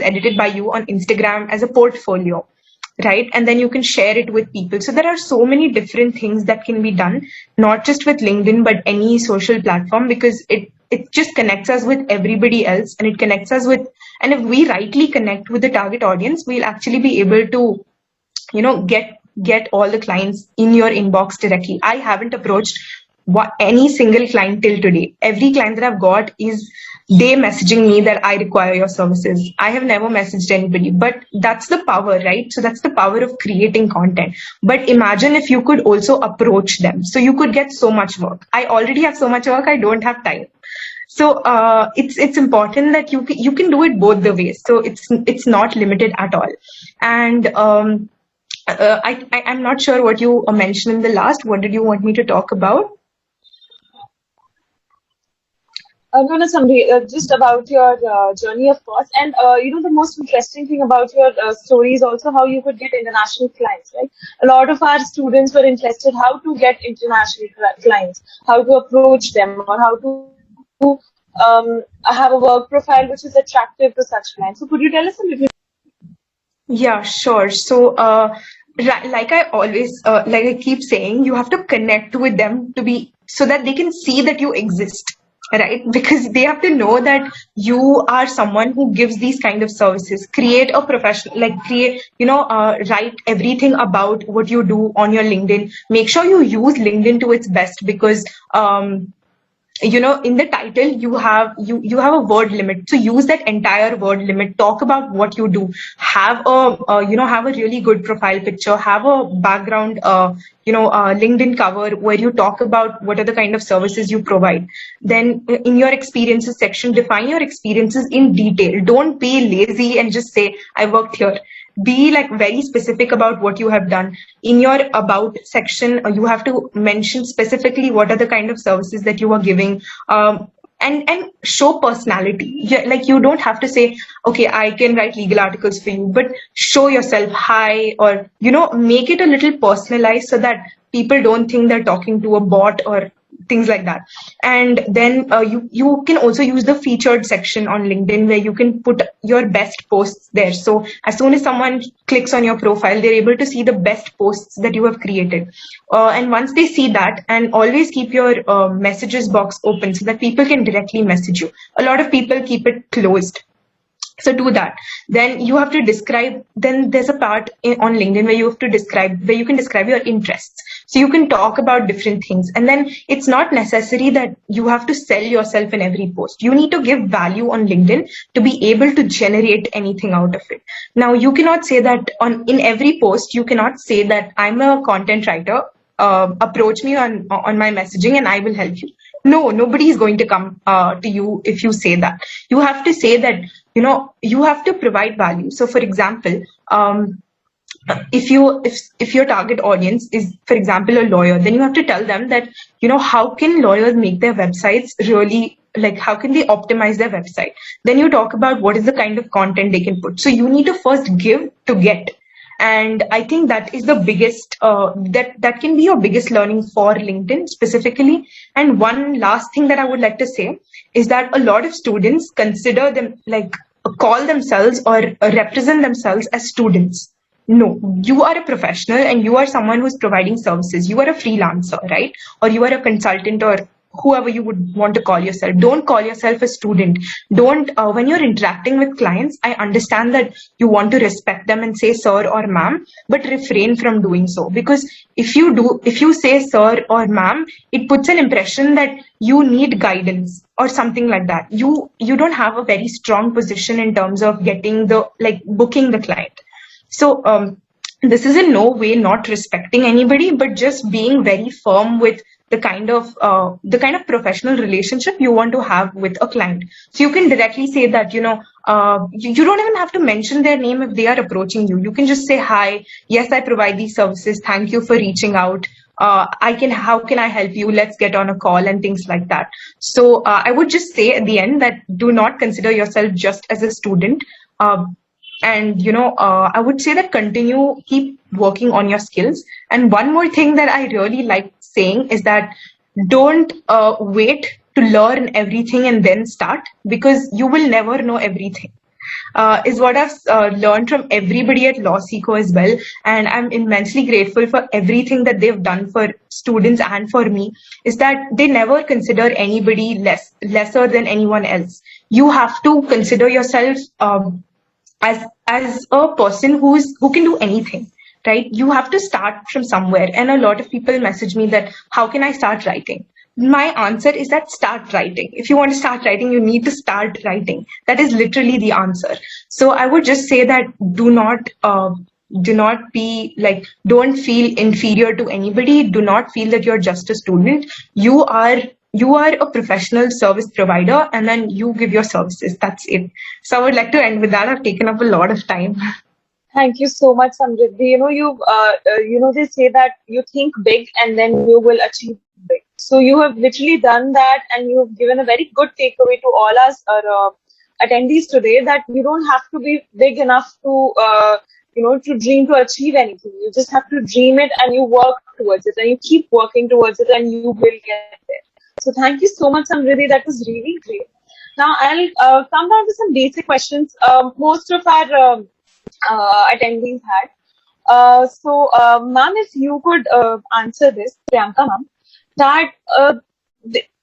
Speaker 4: edited by you on Instagram as a portfolio, right? And then you can share it with people. So there are so many different things that can be done, not just with LinkedIn, but any social platform, because it just connects us with everybody else, and it connects us with, and if we rightly connect with the target audience, we'll actually be able to, get all the clients in your inbox directly. I haven't approached any single client till today. Every client that I've got is they messaging me that I require your services. I have never messaged anybody, but that's the power, right? So that's the power of creating content. But imagine if you could also approach them. So you could get so much work. I already have so much work, I don't have time. So it's important that you can do it both the ways. So it's not limited at all. And I'm not sure what you mentioned in the last. What did you want me to talk about?
Speaker 1: No, Samri, just about your journey, of course. And, the most interesting thing about your story is also how you could get international clients, right? A lot of our students were interested how to get international clients, how to approach them, or how to have a work profile which is attractive to such clients. So could you tell us a little?
Speaker 4: Yeah, sure. So, like I always, like I keep saying, you have to connect with them so that they can see that you exist, right? Because they have to know that you are someone who gives these kind of services. Create a professional, write everything about what you do on your LinkedIn. Make sure you use LinkedIn to its best, because, in the title you have a word limit. So use that entire word limit. Talk about what you do. Have a really good profile picture. Have a background, LinkedIn cover where you talk about what are the kind of services you provide. Then in your experiences section, define your experiences in detail. Don't be lazy and just say I worked here. be like very specific about what you have done. In your about section, you have to mention specifically what are the kind of services that you are giving. And show personality. Yeah, like you don't have to say, okay, I can write legal articles for you, but show yourself, hi, or make it a little personalized so that people don't think they're talking to a bot or things like that. And then you can also use the featured section on LinkedIn where you can put your best posts there. So as soon as someone clicks on your profile, they're able to see the best posts that you have created. And once they see that, and always keep your messages box open so that people can directly message you. A lot of people keep it closed. So do that. Then you have to describe, then there's a part on LinkedIn where you have to describe, where you can describe your interests. So you can talk about different things. And then it's not necessary that you have to sell yourself in every post. You need to give value on LinkedIn to be able to generate anything out of it. Now you cannot say that in every post, you cannot say that I'm a content writer, approach me on my messaging and I will help you. No, nobody is going to come to you if you say that. You have to say that, you have to provide value. So for example, if your target audience is, for example, a lawyer, then you have to tell them that, how can lawyers make their websites really, like, how can they optimize their website? Then you talk about what is the kind of content they can put. So you need to first give to get. And I think that is the biggest, that can be your biggest learning for LinkedIn specifically. And one last thing that I would like to say is that a lot of students consider them, like, call themselves or represent themselves as students. No, you are a professional and you are someone who's providing services. You are a freelancer, right? Or you are a consultant or whoever you would want to call yourself. Don't call yourself a student. Don't, when you're interacting with clients, I understand that you want to respect them and say sir or ma'am, but refrain from doing so. Because if you say sir or ma'am, it puts an impression that you need guidance or something like that. You don't have a very strong position in terms of getting booking the client. So this is in no way not respecting anybody, but just being very firm with the kind of professional relationship you want to have with a client. So you can directly say that, you don't even have to mention their name if they are approaching you. You can just say, hi, yes, I provide these services. Thank you for reaching out. How can I help you? Let's get on a call and things like that. So I would just say at the end that do not consider yourself just as a student. And I would say that keep working on your skills. And one more thing that I really like saying is that don't wait to learn everything and then start, because you will never know everything. Is what I've learned from everybody at LawSikho as well. And I'm immensely grateful for everything that they've done for students and for me, is that they never consider anybody lesser than anyone else. You have to consider yourself as a person who can do anything, right? You have to start from somewhere. And a lot of people message me that, how can I start writing? My answer is that start writing. If you want to start writing, you need to start writing. That is literally the answer. So I would just say that do not be like, don't feel inferior to anybody. Do not feel that you're just a student. You are a professional service provider, and then you give your services. That's it. So I would like to end with that. I've taken up a lot of time.
Speaker 1: Thank you so much, Samriddhi. They say that you think big and then you will achieve big. So you have literally done that, and you have given a very good takeaway to all us attendees today, that you don't have to be big enough to dream to achieve anything. You just have to dream it and you work towards it, and you keep working towards it, and you will get there. So thank you so much, Samriddhi. That was really great. Now I'll come down to some basic questions. Most of our attendees had. Ma'am, if you could answer this, Priyanka ma'am, that a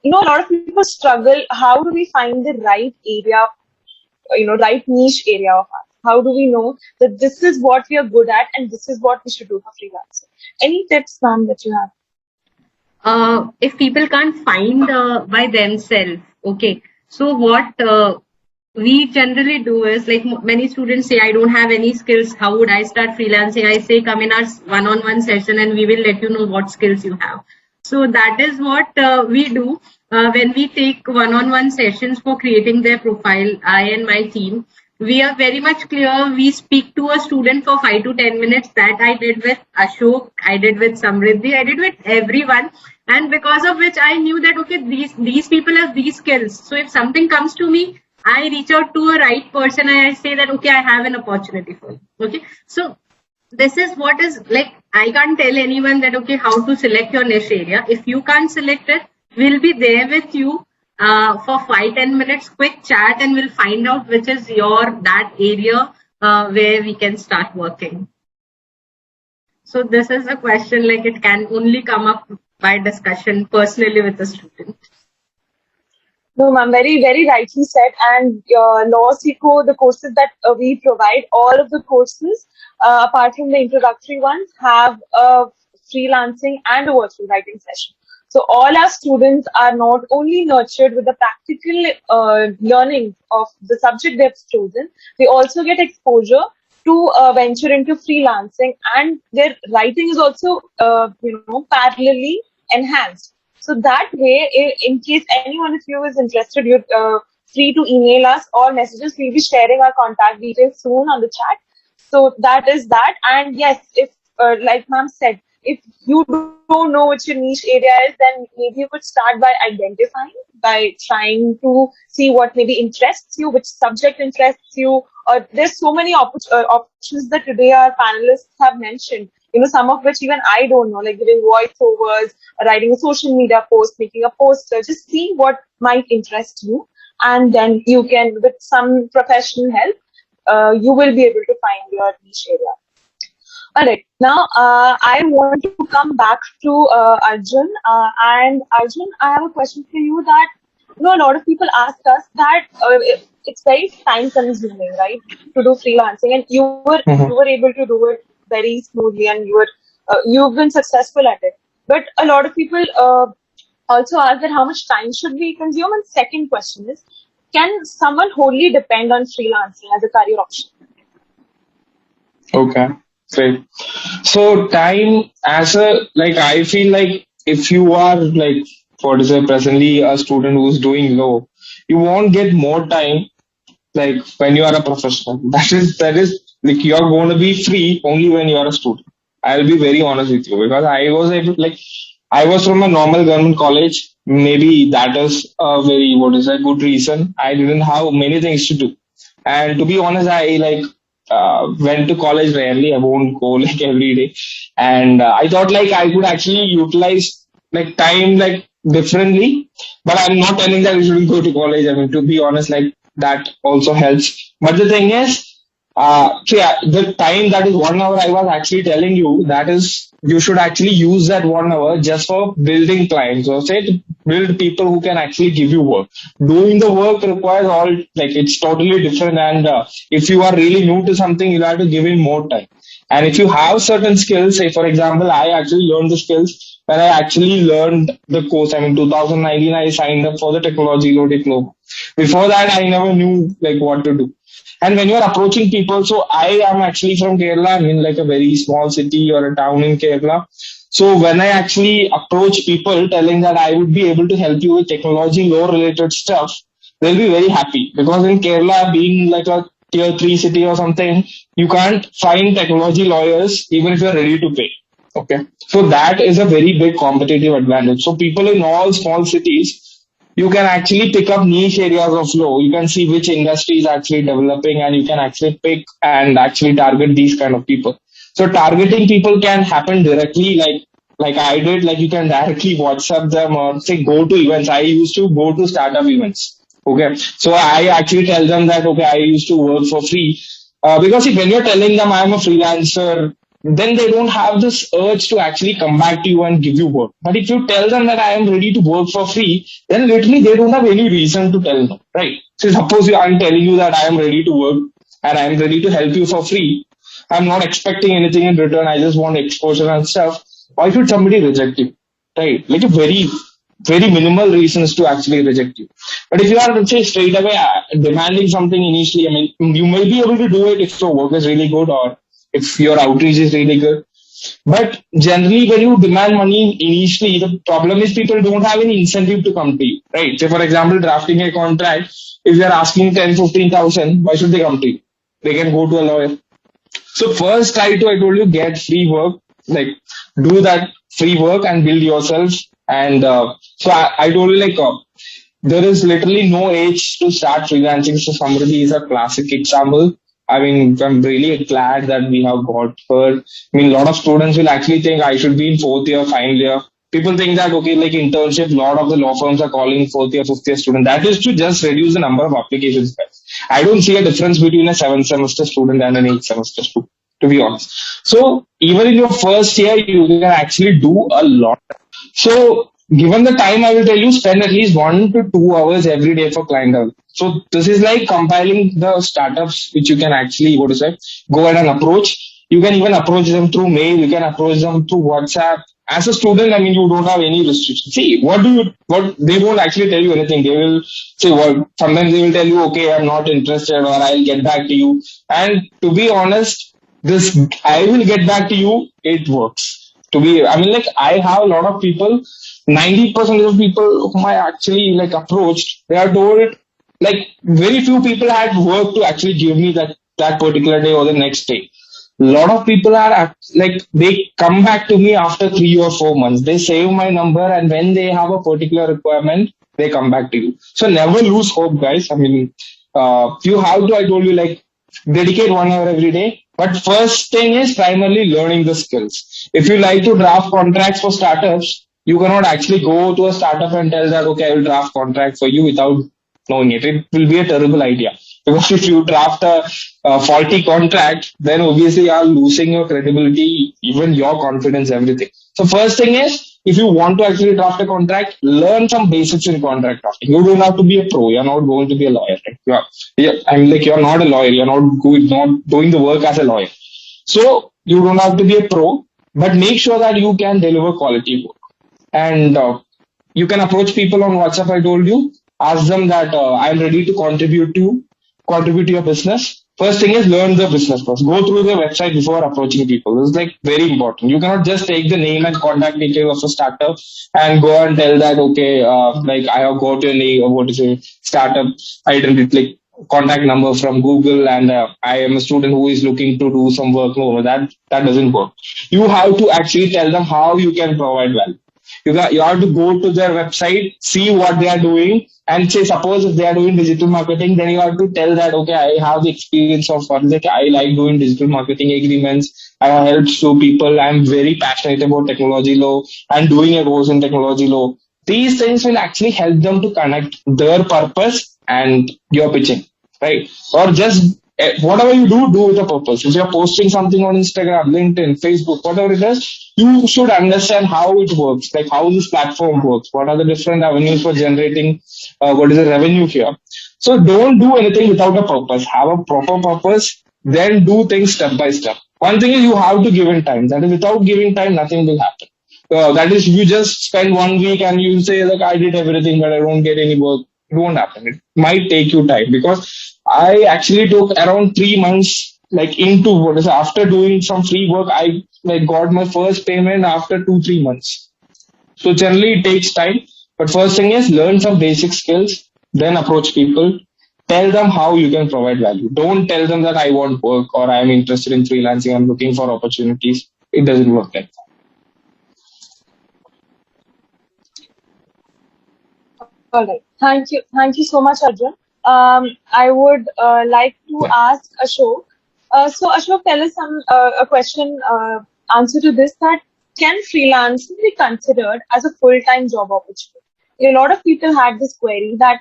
Speaker 1: lot of people struggle. How do we find the right area, right niche area of us? How do we know that this is what we are good at and this is what we should do for freelancing? Any tips, ma'am, that you have?
Speaker 2: If people can't find by themselves, okay. So what we generally do is, like, many students say, I don't have any skills. How would I start freelancing? I say, come in our one-on-one session and we will let you know what skills you have. So that is what we do when we take one-on-one sessions for creating their profile, I and my team. we are very much clear. We speak to a student for 5 to 10 minutes. That I did with Ashok, I did with Samriddhi, I did with everyone. And because of which I knew that, okay, these people have these skills. So if something comes to me, I reach out to a right person and I say that, okay, I have an opportunity for you. Okay. So this is what is like, I can't tell anyone that, okay, how to select your niche area. If you can't select it, we'll be there with you for 5-10 minutes quick chat, and we'll find out which is that area where we can start working. So this is a question, like, it can only come up by discussion personally with the student.
Speaker 1: No, ma'am, very, very rightly said. And LawSikho, the courses that we provide, all of the courses, apart from the introductory ones, have a freelancing and a virtual writing session. So all our students are not only nurtured with the practical learning of the subject they've chosen, they also get exposure to venture into freelancing, and their writing is also, parallelly enhanced. So that way, in case anyone of you is interested, you're free to email us or messages. We'll be sharing our contact details soon on the chat. So that is that. And yes, if like ma'am said, if you don't know what your niche area is, then maybe you could start by identifying, by trying to see what maybe interests you, which subject interests you. There's so many options that today our panelists have mentioned. Some of which even I don't know, like giving voiceovers, writing a social media post, making a poster. Just see what might interest you, and then you can, with some professional help, you will be able to find your niche area. All right. Now, I want to come back to Arjun. And Arjun, I have a question for you that, a lot of people ask us that it's very time consuming, right, to do freelancing, and you were able to do it very smoothly, and you've been successful at it. But a lot of people also ask that how much time should we consume? And second question is, can someone wholly depend on freelancing as a career option?
Speaker 5: Okay, great. So time as a, like, I feel like if you are like, what is it, presently a student who's doing law, you won't get more time like when you are a professional. That is like, you're going to be free only when you are a student. I'll be very honest with you, because I was from a normal government college. Maybe that is a very, what is a good reason. I didn't have many things to do. And to be honest, I like went to college rarely. I won't go like every day. And I thought like I could actually utilize like time like differently. But I'm not telling that you shouldn't go to college. I mean, to be honest, like that also helps. But the thing is, so yeah, the time that is 1 hour I was actually telling you, that is, you should actually use that 1 hour just for building clients, or say to build people who can actually give you work. Doing the work requires all, like, it's totally different. And if you are really new to something, you have to give in more time. And if you have certain skills, say for example, I actually learned the skills when I actually learned the course. I mean, 2019, I signed up for the technology law diploma. Before that, I never knew like what to do. And when you're approaching people, so I am actually from Kerala. I'm in like a very small city or a town in Kerala. So when I actually approach people telling that I would be able to help you with technology law related stuff, they'll be very happy, because in Kerala, being like a tier 3 city or something, you can't find technology lawyers even if you're ready to pay. Okay. So that is a very big competitive advantage. So people in all small cities, you can actually pick up niche areas of law. You can see which industry is actually developing, and you can actually pick and actually target these kind of people. So targeting people can happen directly, like I did. Like, you can directly WhatsApp them, or say go to events. I used to go to startup events. Okay, so I actually tell them that, okay, I used to work for free, because if when you're telling them I'm a freelancer, then they don't have this urge to actually come back to you and give you work. But if you tell them that I am ready to work for free, then literally they don't have any reason to tell them, right? So suppose I'm telling you that I am ready to work and I am ready to help you for free. I'm not expecting anything in return. I just want exposure and stuff. Why should somebody reject you? Right? Like a very, very minimal reasons to actually reject you. But if you are, let's say, straight away demanding something initially, I mean, you may be able to do it if your work is really good, or if your outreach is really good. But generally, when you demand money initially, the problem is people don't have any incentive to come to you, right? Say, for example, drafting a contract, if you're asking 10, 15,000, why should they come to you? They can go to a lawyer. So first try to, I told you, get free work, like do that free work and build yourself. And I told you there is literally no age to start freelancing. So somebody is a classic example. I mean, I'm really glad that we have got her. I mean, a lot of students will actually think I should be in fourth year, final year. People think that, okay, like internship, a lot of the law firms are calling fourth year, fifth year student. That is to just reduce the number of applications. I don't see a difference between a 7th semester student and an 8th semester student, to be honest. So even in your first year, you can actually do a lot. So given the time, I will tell you, spend at least 1 to 2 hours every day for client development. So this is like compiling the startups which you can actually, go ahead and approach. You can even approach them through mail. You can approach them through WhatsApp. As a student, I mean, you don't have any restrictions. See, what they won't actually tell you anything. They will say, well, sometimes they will tell you, okay, I'm not interested, or I'll get back to you. And to be honest, this I will get back to you, it works. I mean, like, I have a lot of people, 90% of people whom I actually approached, they are told, like, very few people had work to actually give me that particular day or the next day. A lot of people are like, they come back to me after 3 or 4 months. They save my number, and when they have a particular requirement, they come back to you. So never lose hope, guys. I mean, you have to, I told you, like, dedicate 1 hour every day. But first thing is primarily learning the skills. If you like to draft contracts for startups, you cannot actually go to a startup and tell that, okay, I will draft contract for you without knowing it. It will be a terrible idea. Because if you draft a faulty contract, then obviously you are losing your credibility, even your confidence, everything. So first thing is, if you want to actually draft a contract, learn some basics in contract drafting. You don't have to be a pro. You're not going to be a lawyer. Right? I mean, like, you're not a lawyer. You're not doing the work as a lawyer. So you don't have to be a pro, but make sure that you can deliver quality work. And you can approach people on WhatsApp. I told you, ask them that I'm ready to contribute to your business. First thing is, learn the business first. Go through the website before approaching people. This is like very important. You cannot just take the name and contact details of a startup and go and tell that, okay, like, I have got your name, or startup identity, like, contact number from Google, and I am a student who is looking to do some work. No, that doesn't work. You have to actually tell them how you can provide value. You have to go to their website, see what they are doing, and say, suppose if they are doing digital marketing, then you have to tell that, okay, I have the experience of like, I like doing digital marketing agreements. I have helped two people. I'm very passionate about technology law. I'm doing a course in technology law. These things will actually help them to connect their purpose and your pitching, right? Or just whatever you do with a purpose. If you're posting something on Instagram, LinkedIn, Facebook, whatever it is, you should understand how it works, like how this platform works, what are the different avenues for generating what is the revenue here. So don't do anything without a purpose. Have a proper purpose, then do things step by step. One thing is, you have to give in time. That is, without giving time, nothing will happen. That is, you just spend 1 week and you say, like, I did everything, but I don't get any work. It won't happen. It might take you time, because I actually took around 3 months, like, after doing some free work, I got my first payment after 2-3 months. So generally it takes time, but first thing is, learn some basic skills, then approach people, tell them how you can provide value. Don't tell them that I want work, or I'm interested in freelancing, I'm looking for opportunities. It doesn't work like that.
Speaker 1: All right. Thank you. Thank you so much, Arjun. I would like to ask Ashok. So, Ashok, tell us a question, answer to this, that can freelancing be considered as a full-time job opportunity? A lot of people had this query that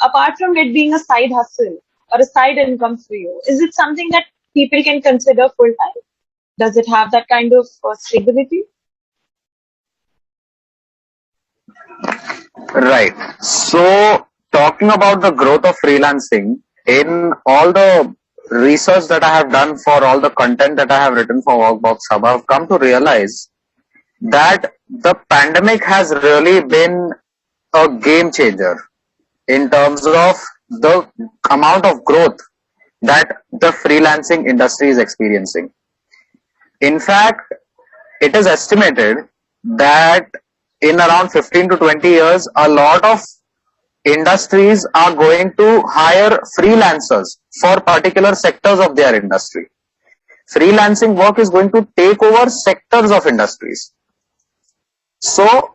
Speaker 1: apart from it being a side hustle or a side income for you, is it something that people can consider full-time? Does it have that kind of stability?
Speaker 3: Right. So, talking about the growth of freelancing, in all the research that I have done for all the content that I have written for Workbox Hub, I've come to realize that the pandemic has really been a game changer in terms of the amount of growth that the freelancing industry is experiencing. In fact, it is estimated that in around 15 to 20 years, a lot of industries are going to hire freelancers for particular sectors of their industry. Freelancing work is going to take over sectors of industries. So,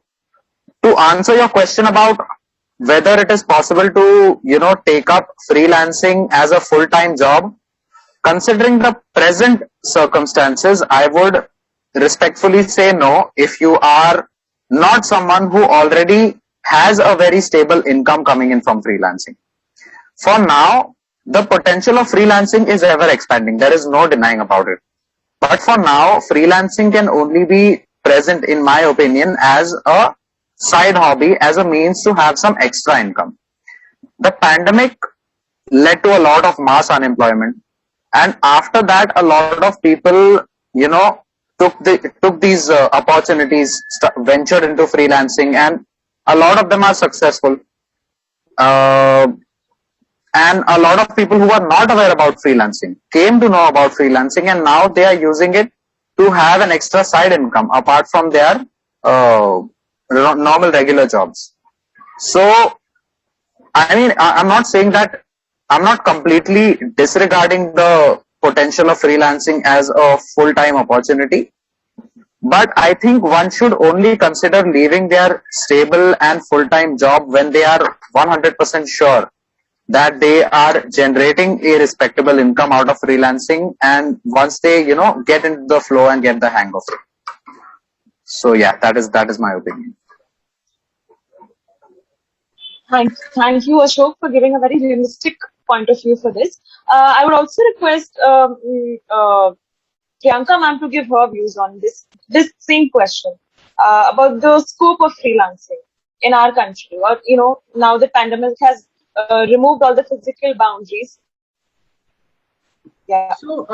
Speaker 3: to answer your question about whether it is possible to, take up freelancing as a full-time job, considering the present circumstances, I would respectfully say no if you are not someone who already has a very stable income coming in from freelancing. For now, the potential of freelancing is ever expanding. There is no denying about it. But for now, freelancing can only be present, in my opinion, as a side hobby, as a means to have some extra income. The pandemic led to a lot of mass unemployment, and after that, a lot of people, took these opportunities, ventured into freelancing, and a lot of them are successful. Uh, and a lot of people who are not aware about freelancing came to know about freelancing, and now they are using it to have an extra side income apart from their normal regular jobs. So, I mean, I'm not saying that, I'm not completely disregarding the potential of freelancing as a full-time opportunity, but I think one should only consider leaving their stable and full-time job when they are 100% sure that they are generating a respectable income out of freelancing, and once they, get into the flow and get the hang of it. So yeah, that is my opinion.
Speaker 1: Thank you, Ashok, for giving a very realistic point of view for this. I would also request Priyanka ma'am to give her views on this same question about the scope of freelancing in our country. Or now the pandemic has removed all the physical boundaries. Yeah.
Speaker 2: So,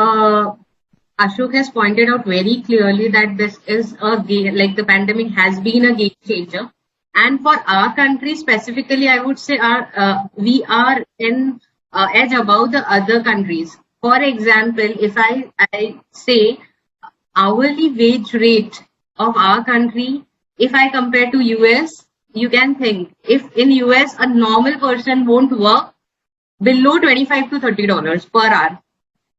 Speaker 2: Ashok has pointed out very clearly that this is like the pandemic has been a game changer. And for our country specifically, I would say we are in edge above the other countries. For example, if I say hourly wage rate of our country, if I compare to US, you can think if in US a normal person won't work below $25 to $30 per hour.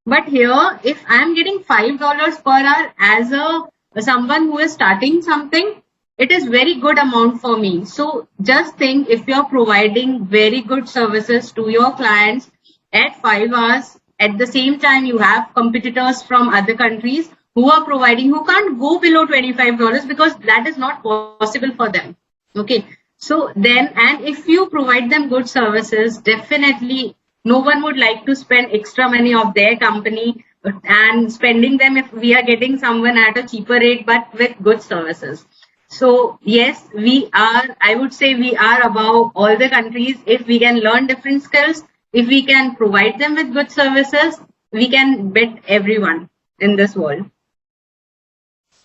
Speaker 2: But here, if I'm getting $5 per hour as someone who is starting something, it is very good amount for me. So just think, if you're providing very good services to your clients at 5 hours, at the same time you have competitors from other countries who are providing, who can't go below $25 because that is not possible for them. Okay. So then, and if you provide them good services, definitely no one would like to spend extra money of their company and spending them if we are getting someone at a cheaper rate, but with good services. So yes, I would say we are above all the countries. If we can learn different skills, if we can provide them with good services, we can beat everyone in this world.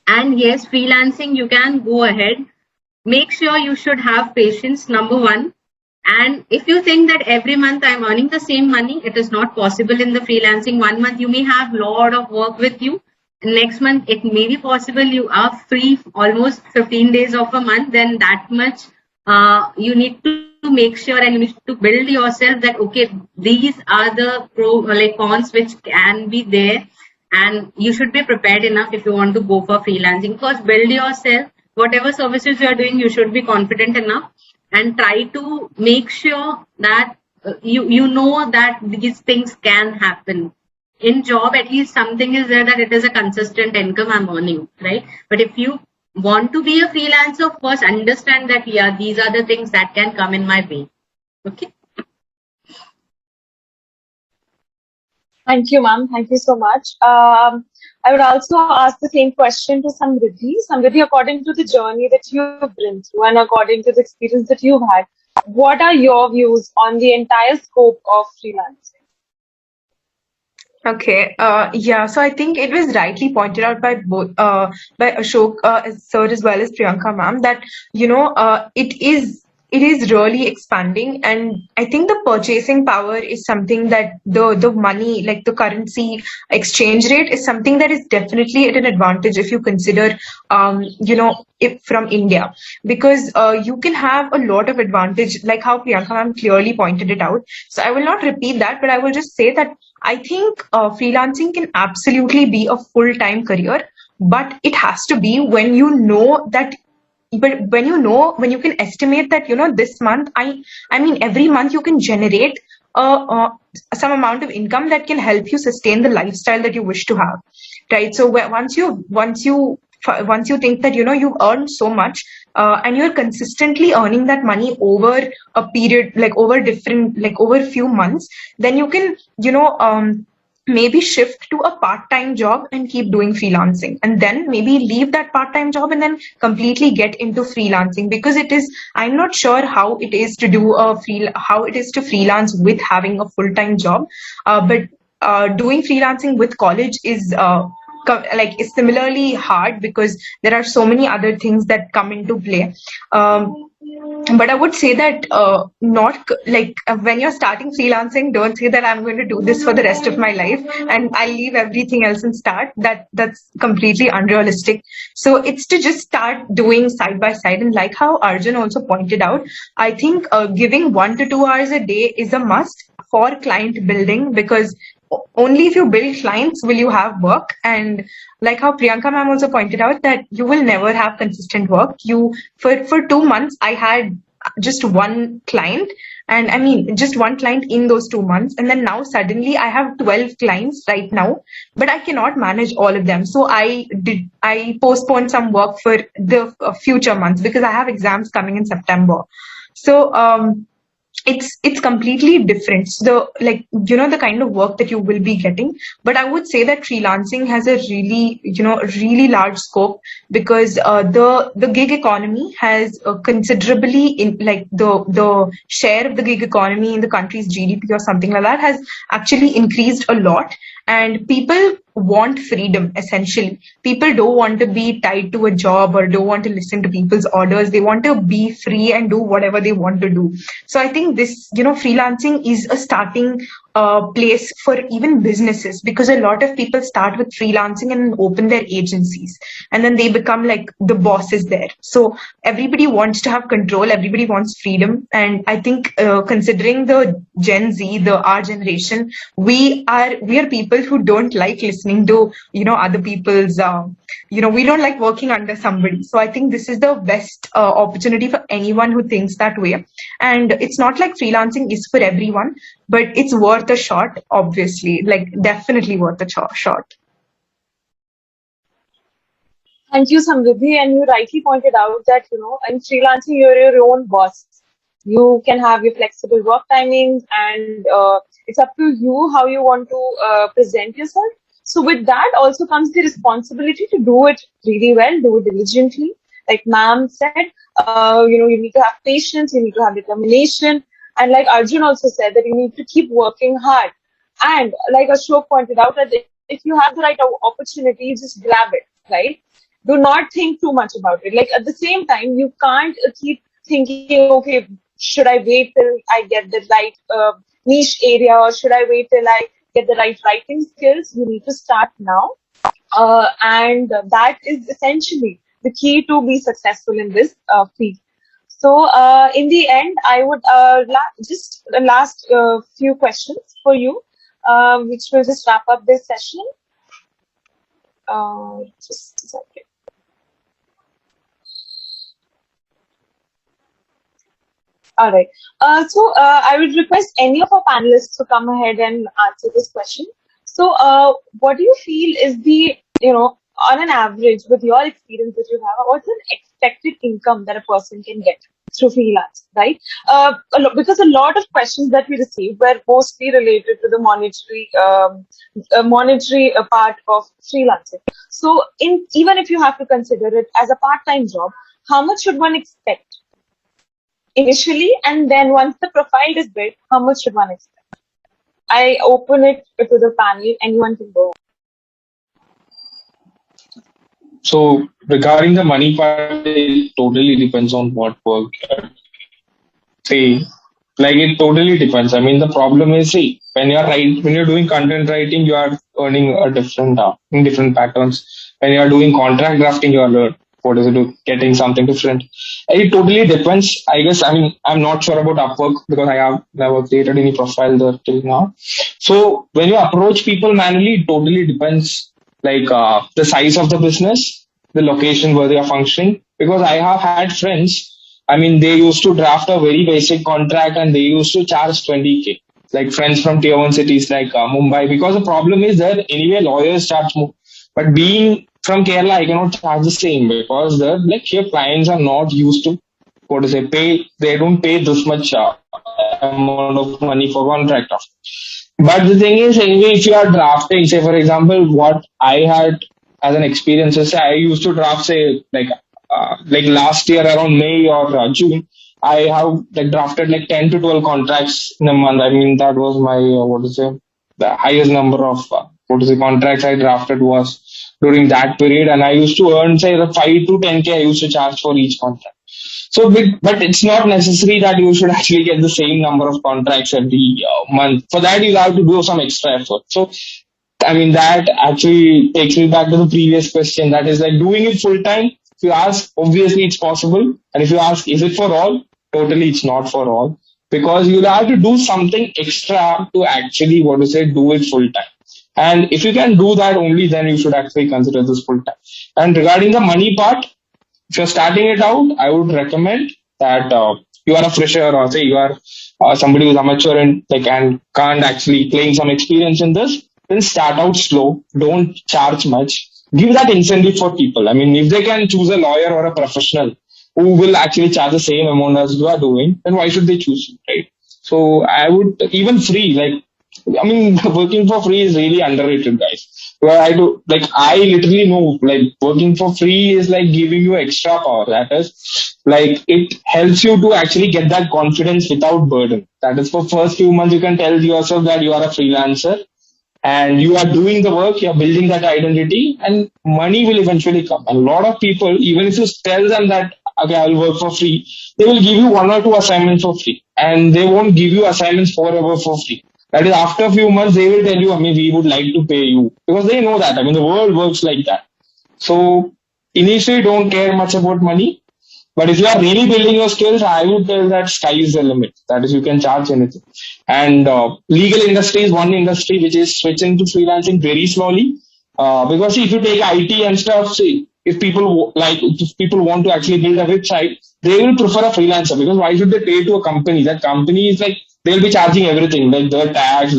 Speaker 2: And yes, freelancing, you can go ahead. Make sure you should have patience, number one. And if you think that every month I'm earning the same money, it is not possible in the freelancing. 1 month you may have a lot of work with you. Next month it may be possible you are free almost 15 days of a month. Then that much you need to make sure, and you need to build yourself that okay, these are the cons which can be there, and you should be prepared enough if you want to go for freelancing. First, build yourself. Whatever services you are doing, you should be confident enough, and try to make sure that you know that these things can happen. In job, at least something is there that it is a consistent income I'm earning, right? But if you want to be a freelancer, first understand that yeah, these are the things that can come in my way. Okay.
Speaker 1: Thank you, ma'am. Thank you so much. I would also ask the same question to Samriddhi. Samriddhi, according to the journey that you've been through and according to the experience that you've had, what are your views on the entire scope of freelancing?
Speaker 4: Okay. Yeah. So I think it was rightly pointed out by both, by Ashok sir as well as Priyanka ma'am, that it it is really expanding, and I think the purchasing power is something that the money, like the currency exchange rate, is something that is definitely at an advantage if you consider, if from India, because you can have a lot of advantage, like how Priyanka ma'am clearly pointed it out. So I will not repeat that, but I will just say that I think freelancing can absolutely be a full-time career, but it has to be when you know that, but when you can estimate that, this month, I mean every month you can generate some amount of income that can help you sustain the lifestyle that you wish to have, right? So once you think that you've earned so much, and you're consistently earning that money over a period, like over different, like over a few months, then you can maybe shift to a part-time job and keep doing freelancing, and then maybe leave that part-time job and then completely get into freelancing, because it is, I'm not sure how it is to do how it is to freelance with having a full-time job, but doing freelancing with college is like is similarly hard, because there are so many other things that come into play. But I would say that not like when you're starting freelancing, don't say that I'm going to do this for the rest of my life and I'll leave everything else and start. That's completely unrealistic. So it's to just start doing side by side. And like how Arjun also pointed out, I think giving 1 to 2 hours a day is a must for client building, because only if you build clients will you have work. And like how Priyanka ma'am also pointed out, that you will never have consistent work. For 2 months I had just one client, and I mean just one client in those 2 months, and then now suddenly I have 12 clients right now, but I cannot manage all of them. So I postponed some work for the future months because I have exams coming in September. So it's completely different, the, like, the kind of work that you will be getting. But I would say that freelancing has a really, really large scope, because the gig economy has considerably, in like the share of the gig economy in the country's GDP or something like that has actually increased a lot, and people want freedom. Essentially, people don't want to be tied to a job or don't want to listen to people's orders. They want to be free and do whatever they want to do. So I think this, freelancing is a starting place for even businesses, because a lot of people start with freelancing and open their agencies, and then they become like the bosses there. So everybody wants to have control, everybody wants freedom. And I think considering the Gen Z, our generation, we are people who don't like listening to other people's we don't like working under somebody. So I think this is the best opportunity for anyone who thinks that way. And it's not like freelancing is for everyone, but it's worth a shot, obviously, like definitely worth a shot.
Speaker 1: Thank you, Samriddhi. And you rightly pointed out that, in freelancing, you're your own boss. You can have your flexible work timings, and it's up to you how you want to present yourself. So with that also comes the responsibility to do it really well, do it diligently. Like ma'am said, you need to have patience, you need to have determination. And like Arjun also said, that you need to keep working hard. And like Ashok pointed out, that if you have the right opportunity, just grab it, right? Do not think too much about it. Like at the same time, you can't keep thinking, okay, should I wait till I get the right niche area, or should I wait till I get the right writing skills? You need to start now. And that is essentially the key to be successful in this field. So in the end, I would just the last few questions for you, which will just wrap up this session. Just a second. All right. So I would request any of our panelists to come ahead and answer this question. So what do you feel is the, on an average, with your experience that you have, what's an expected income that a person can get through freelance, right? Because a lot of questions that we received were mostly related to the monetary part of freelancing. So even if you have to consider it as a part-time job, how much should one expect initially, and then once the profile is built, how much should one expect? I open it to the panel. Anyone can go.
Speaker 5: So regarding the money part, it totally depends on what work you're See, like it totally depends. I mean, the problem is, see, when you're doing content writing, you are earning a different, in different patterns. When you are doing contract drafting, you are, what is it, getting something different. It totally depends. I guess, I mean, I'm not sure about Upwork because I have never created any profile there till now. So when you approach people manually, it totally depends, like, the size of the business, the location where they are functioning. Because I have had friends, I mean, they used to draft a very basic contract and they used to charge 20K. Like friends from tier one cities like Mumbai, because the problem is that anyway lawyers charge more. But being from Kerala, I cannot charge the same because the like here clients are not used to what to say pay. They don't pay this much amount of money for contract. But the thing is, anyway, if you are drafting, say for example, what I had as an experience is I used to draft, say like last year around May or June, I have like drafted like 10 to 12 contracts in a month. I mean, that was my what to say the highest number of what to say contracts I drafted was during that period, and I used to earn say the 5 to 10K I used to charge for each contract. So, but it's not necessary that you should actually get the same number of contracts every month. For that, you have to do some extra effort. So, I mean, that actually takes me back to the previous question. That is like doing it full time. If you ask, obviously it's possible. And if you ask, is it for all? Totally, it's not for all. Because you'll have to do something extra to actually, what to say, do it full time. And if you can do that only, then you should actually consider this full time. And regarding the money part, if you're starting it out, I would recommend that you are a fresher or say you are somebody who's amateur and like and can't actually claim some experience in this, then start out slow. Don't charge much. Give that incentive for people. I mean, if they can choose a lawyer or a professional who will actually charge the same amount as you are doing, then why should they choose you, right? So I would even free, like, I mean, working for free is really underrated, guys. Well, I do, like, I literally know, like, working for free is like giving you extra power. That is, like, it helps you to actually get that confidence without burden. That is, for first few months, you can tell yourself that you are a freelancer and you are doing the work, you're building that identity, and money will eventually come. A lot of people, even if you tell them that, okay, I'll work for free, they will give you one or two assignments for free, and they won't give you assignments forever for free. That is, after a few months, they will tell you, I mean, we would like to pay you because they know that. I mean, the world works like that. So initially, don't care much about money. But if you are really building your skills, I would tell that sky is the limit. That is, you can charge anything. And legal industry is one industry which is switching to freelancing very slowly. Because see, if you take IT and stuff, see, if people want to actually build a website, they will prefer a freelancer because why should they pay to a company? That company is like they'll be charging everything, like the tax,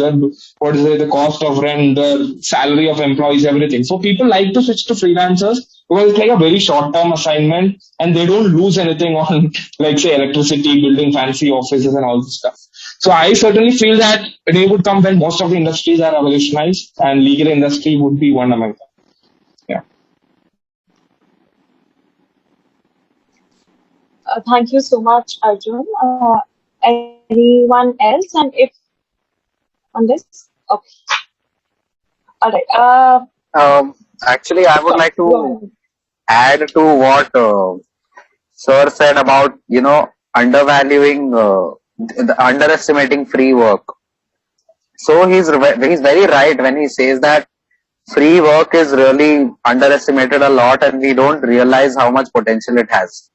Speaker 5: what is it, the cost of rent, the salary of employees, everything. So people like to switch to freelancers because it's like a very short-term assignment and they don't lose anything on, like, say, electricity, building fancy offices and all this stuff. So I certainly feel that a day would come when most of the industries are abolitionized and legal industry would be one among them. Yeah.
Speaker 1: Thank you so much, Arjun. Anyone else? And if on this, okay, all right.
Speaker 3: Actually, I would like
Speaker 1: Go
Speaker 3: to
Speaker 1: ahead.
Speaker 3: add to what Sir said about undervaluing, underestimating free work. So he's very right when he says that free work is really underestimated a lot, and we don't realize how much potential it has.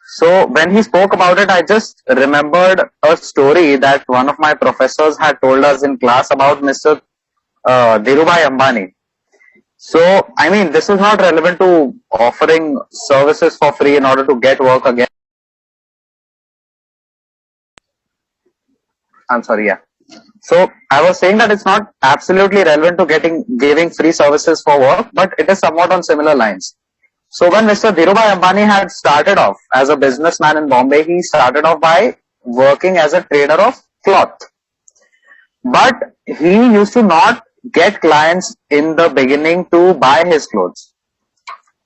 Speaker 3: So when he spoke about it, I just remembered a story that one of my professors had told us in class about Mr. Dhirubhai Ambani. So, I mean, this is not relevant to offering services for free in order to get work again. I'm sorry, yeah. So, I was saying that it's not absolutely relevant to giving free services for work, but it is somewhat on similar lines. So, when Mr. Dhirubhai Ambani had started off as a businessman in Bombay, he started off by working as a trader of cloth. But he used to not get clients in the beginning to buy his clothes.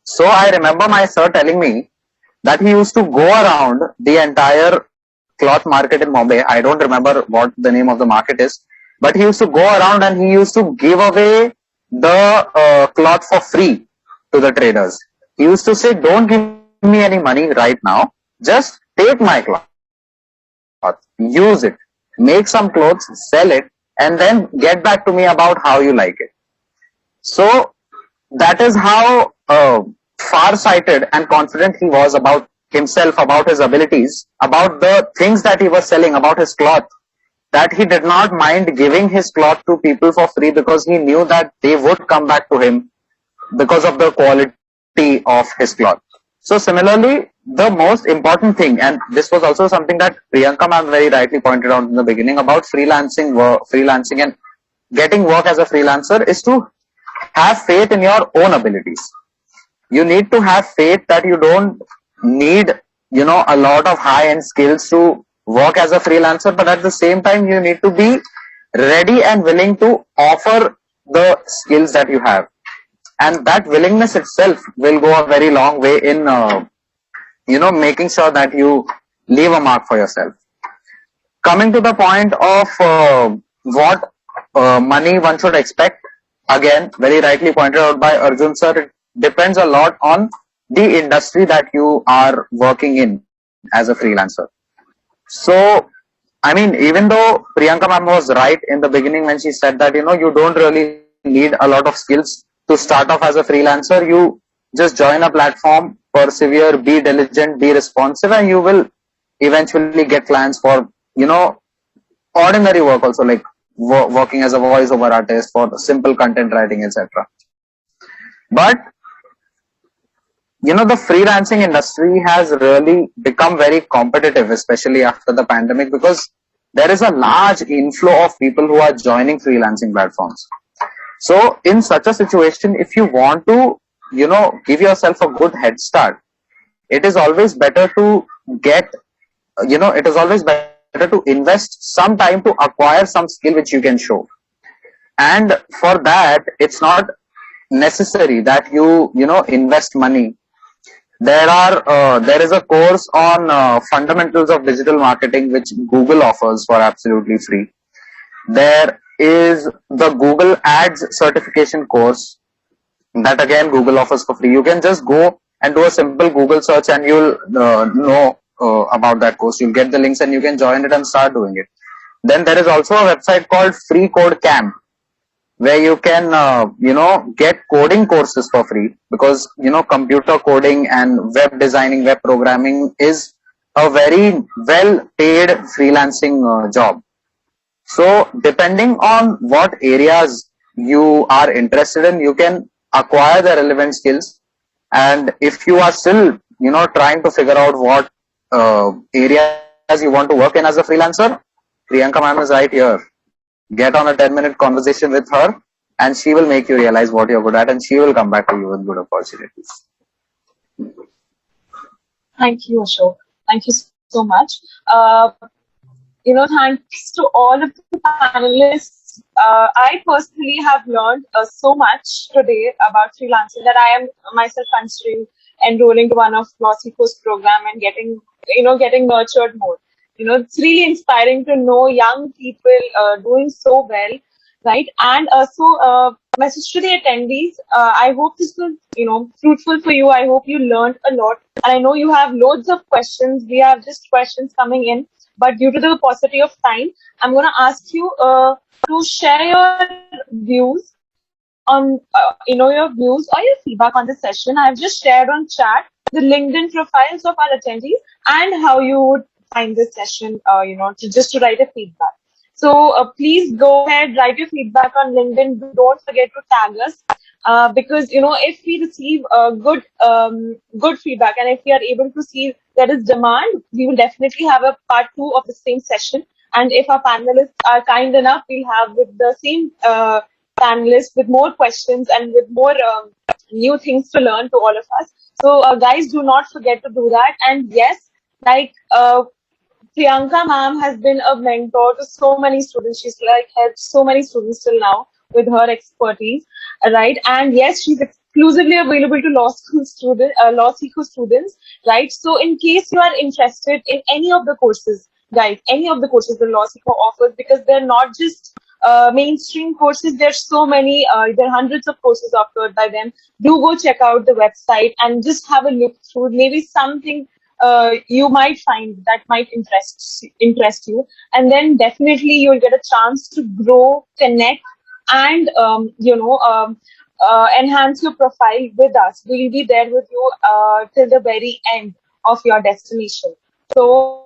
Speaker 3: So I remember my sir telling me that he used to go around the entire cloth market in Bombay. I don't remember what the name of the market is, but he used to go around and he used to give away the cloth for free to the traders. He used to say, don't give me any money right now, just take my cloth. use it, make some clothes, sell it, and then get back to me about how you like it. So that is how far-sighted and confident he was about himself, about his abilities, about the things that he was selling, about his cloth, that he did not mind giving his cloth to people for free because he knew that they would come back to him because of the quality of his cloth. So similarly, the most important thing, and this was also something that Priyanka ma'am very rightly pointed out in the beginning about freelancing and getting work as a freelancer, is to have faith in your own abilities. You need to have faith that you don't need, a lot of high end skills to work as a freelancer, but at the same time, you need to be ready and willing to offer the skills that you have. And that willingness itself will go a very long way in, making sure that you leave a mark for yourself. Coming to the point of what money one should expect, again, very rightly pointed out by Arjun sir, it depends a lot on the industry that you are working in as a freelancer. So, I mean, even though Priyanka ma'am was right in the beginning when she said that, you don't really need a lot of skills to start off as a freelancer. You just join a platform, persevere, be diligent, be responsive, and you will eventually get clients for, ordinary work also, like working as a voiceover artist for simple content writing, etc. But the freelancing industry has really become very competitive, especially after the pandemic, because there is a large inflow of people who are joining freelancing platforms. So in such a situation, if you want to, give yourself a good head start, it is always better to get, it is always better to invest some time to acquire some skill which you can show. And for that, it's not necessary that you, invest money. There is a course on fundamentals of digital marketing which Google offers for absolutely free. There is the Google Ads certification course that again Google offers for free. You can just go and do a simple Google search and you'll know about that course. You'll get the links and you can join it and start doing it. Then there is also a website called Free Code Camp, where you can, get coding courses for free, because, computer coding and web designing, web programming is a very well paid freelancing job. So depending on what areas you are interested in, you can acquire the relevant skills. And if you are still, trying to figure out what areas you want to work in as a freelancer, Priyanka ma'am is right here. Get on a 10-minute conversation with her and she will make you realize what you're good at and she will come back to you with good opportunities.
Speaker 1: Thank you, Ashok. Thank you so much. Thanks to all of the panelists. I personally have learned so much today about freelancing that I am myself considering enrolling to one of LawSikho's program and getting nurtured more. It's really inspiring to know young people doing so well, right? And message to the attendees. I hope this was, fruitful for you. I hope you learned a lot. And I know you have loads of questions. We have just questions coming in. But due to the paucity of time, I'm going to ask you to share your views on, your views or your feedback on the session. I've just shared on chat the LinkedIn profiles of our attendees and how you would find this session, to write a feedback. So please go ahead, write your feedback on LinkedIn. Don't forget to tag us. Because if we receive good feedback and if we are able to see there is demand, we will definitely have a part 2 of the same session. And if our panelists are kind enough, we'll have with the same panelists with more questions and with more new things to learn to all of us. So guys, do not forget to do that. And yes, like Priyanka ma'am has been a mentor to so many students. She's helped so many students till now with her expertise, right? And yes, she's exclusively available to LawSikho students, right? So in case you are interested in any of the courses, guys, any of the courses that LawSikho offers, because they're not just mainstream courses, there's so many, there are hundreds of courses offered by them. Do go check out the website and just have a look through. Maybe something you might find that might interest you, and then definitely you'll get a chance to grow, connect, and enhance your profile with us. We'll be there with you till the very end of your destination. So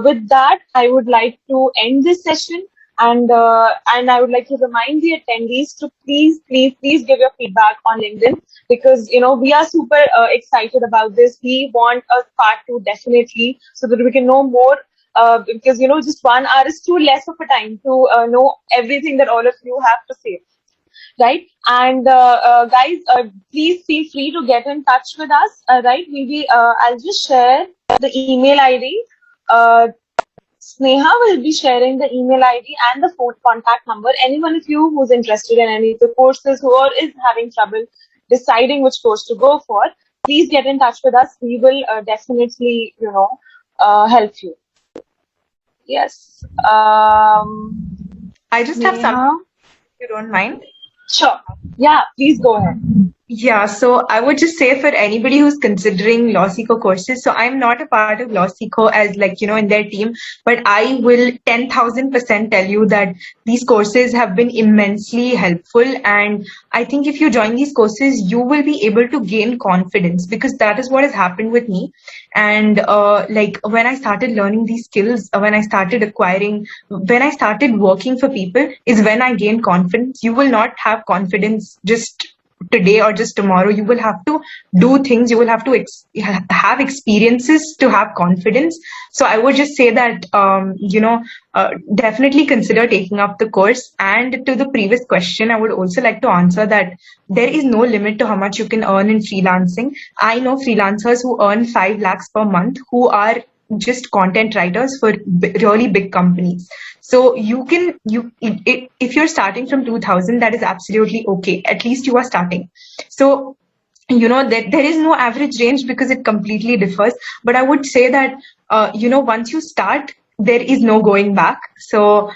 Speaker 1: with that, I would like to end this session, and I would like to remind the attendees to please give your feedback on LinkedIn, because we are super excited about this. We want a part two definitely, so that we can know more. Because just 1 hour is too less of a time to know everything that all of you have to say, right? And guys, please feel free to get in touch with us, right? Maybe I'll just share the email ID. Uh, Sneha will be sharing the email ID and the phone contact number. Anyone of you who's interested in any of the courses, who is having trouble deciding which course to go for, please get in touch with us. We will definitely, help you. Yes.
Speaker 4: I just have something, if you don't mind.
Speaker 1: Sure. Yeah, please go ahead.
Speaker 4: Yeah, so I would just say for anybody who's considering LawSikho courses, so I'm not a part of LawSikho as in their team, but I will 10,000% tell you that these courses have been immensely helpful. And I think if you join these courses, you will be able to gain confidence, because that is what has happened with me. And when I started learning these skills, when I started working for people, is when I gained confidence. You will not have confidence just today or just tomorrow. You will have to do things. You will have to have experiences to have confidence. So I would just say that definitely consider taking up the course. And to the previous question, I would also like to answer that there is no limit to how much you can earn in freelancing. I know freelancers who earn 5 lakhs per month, who are just content writers for really big companies. So if you're starting from 2000, that is absolutely okay. At least you are starting. So that there is no average range, because it completely differs. But I would say that once you start, there is no going back. So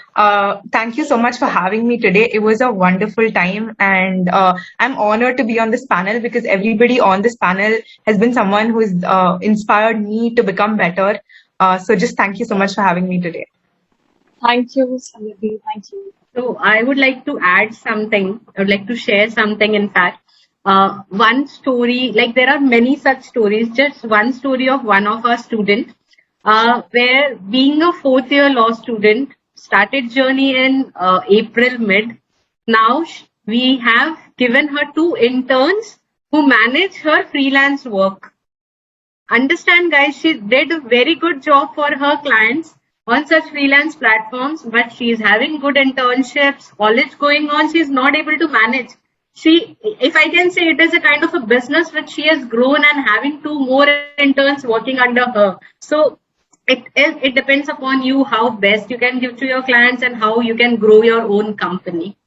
Speaker 4: thank you so much for having me today. It was a wonderful time, and I'm honored to be on this panel, because everybody on this panel has been someone who's inspired me to become better. So just thank you so much for having me today.
Speaker 1: Thank you, Samriddhi. Thank you.
Speaker 2: So I would like to add something. I would like to share something. In fact, one story, like there are many such stories. Just one story of one of our students, where being a fourth year law student, started journey in April mid. Now we have given her 2 interns who manage her freelance work. Understand, guys, she did a very good job for her clients on such freelance platforms, but she is having good internships, college going on, she is not able to manage. If I can say, it is a kind of a business which she has grown, and having 2 more interns working under her. So it depends upon you how best you can give to your clients and how you can grow your own company.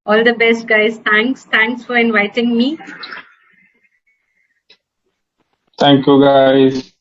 Speaker 2: All the best, guys. Thanks for inviting me.
Speaker 5: Thank you, guys.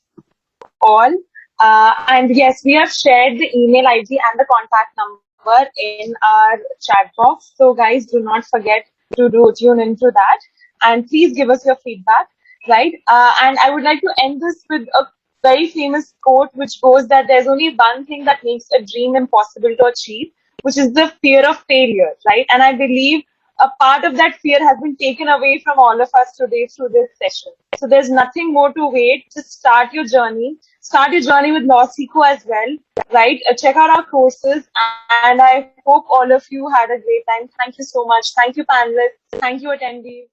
Speaker 1: All. And yes, we have shared the email ID and the contact number in our chat box. So guys, do not forget to tune into that, and please give us your feedback, right? And I would like to end this with a very famous quote, which goes that there's only one thing that makes a dream impossible to achieve, which is the fear of failure, right? And I believe a part of that fear has been taken away from all of us today through this session. So there's nothing more to wait. Just start your journey. Start your journey with LawSikho as well, right? Check out our courses, and I hope all of you had a great time. Thank you so much. Thank you, panelists. Thank you, attendees.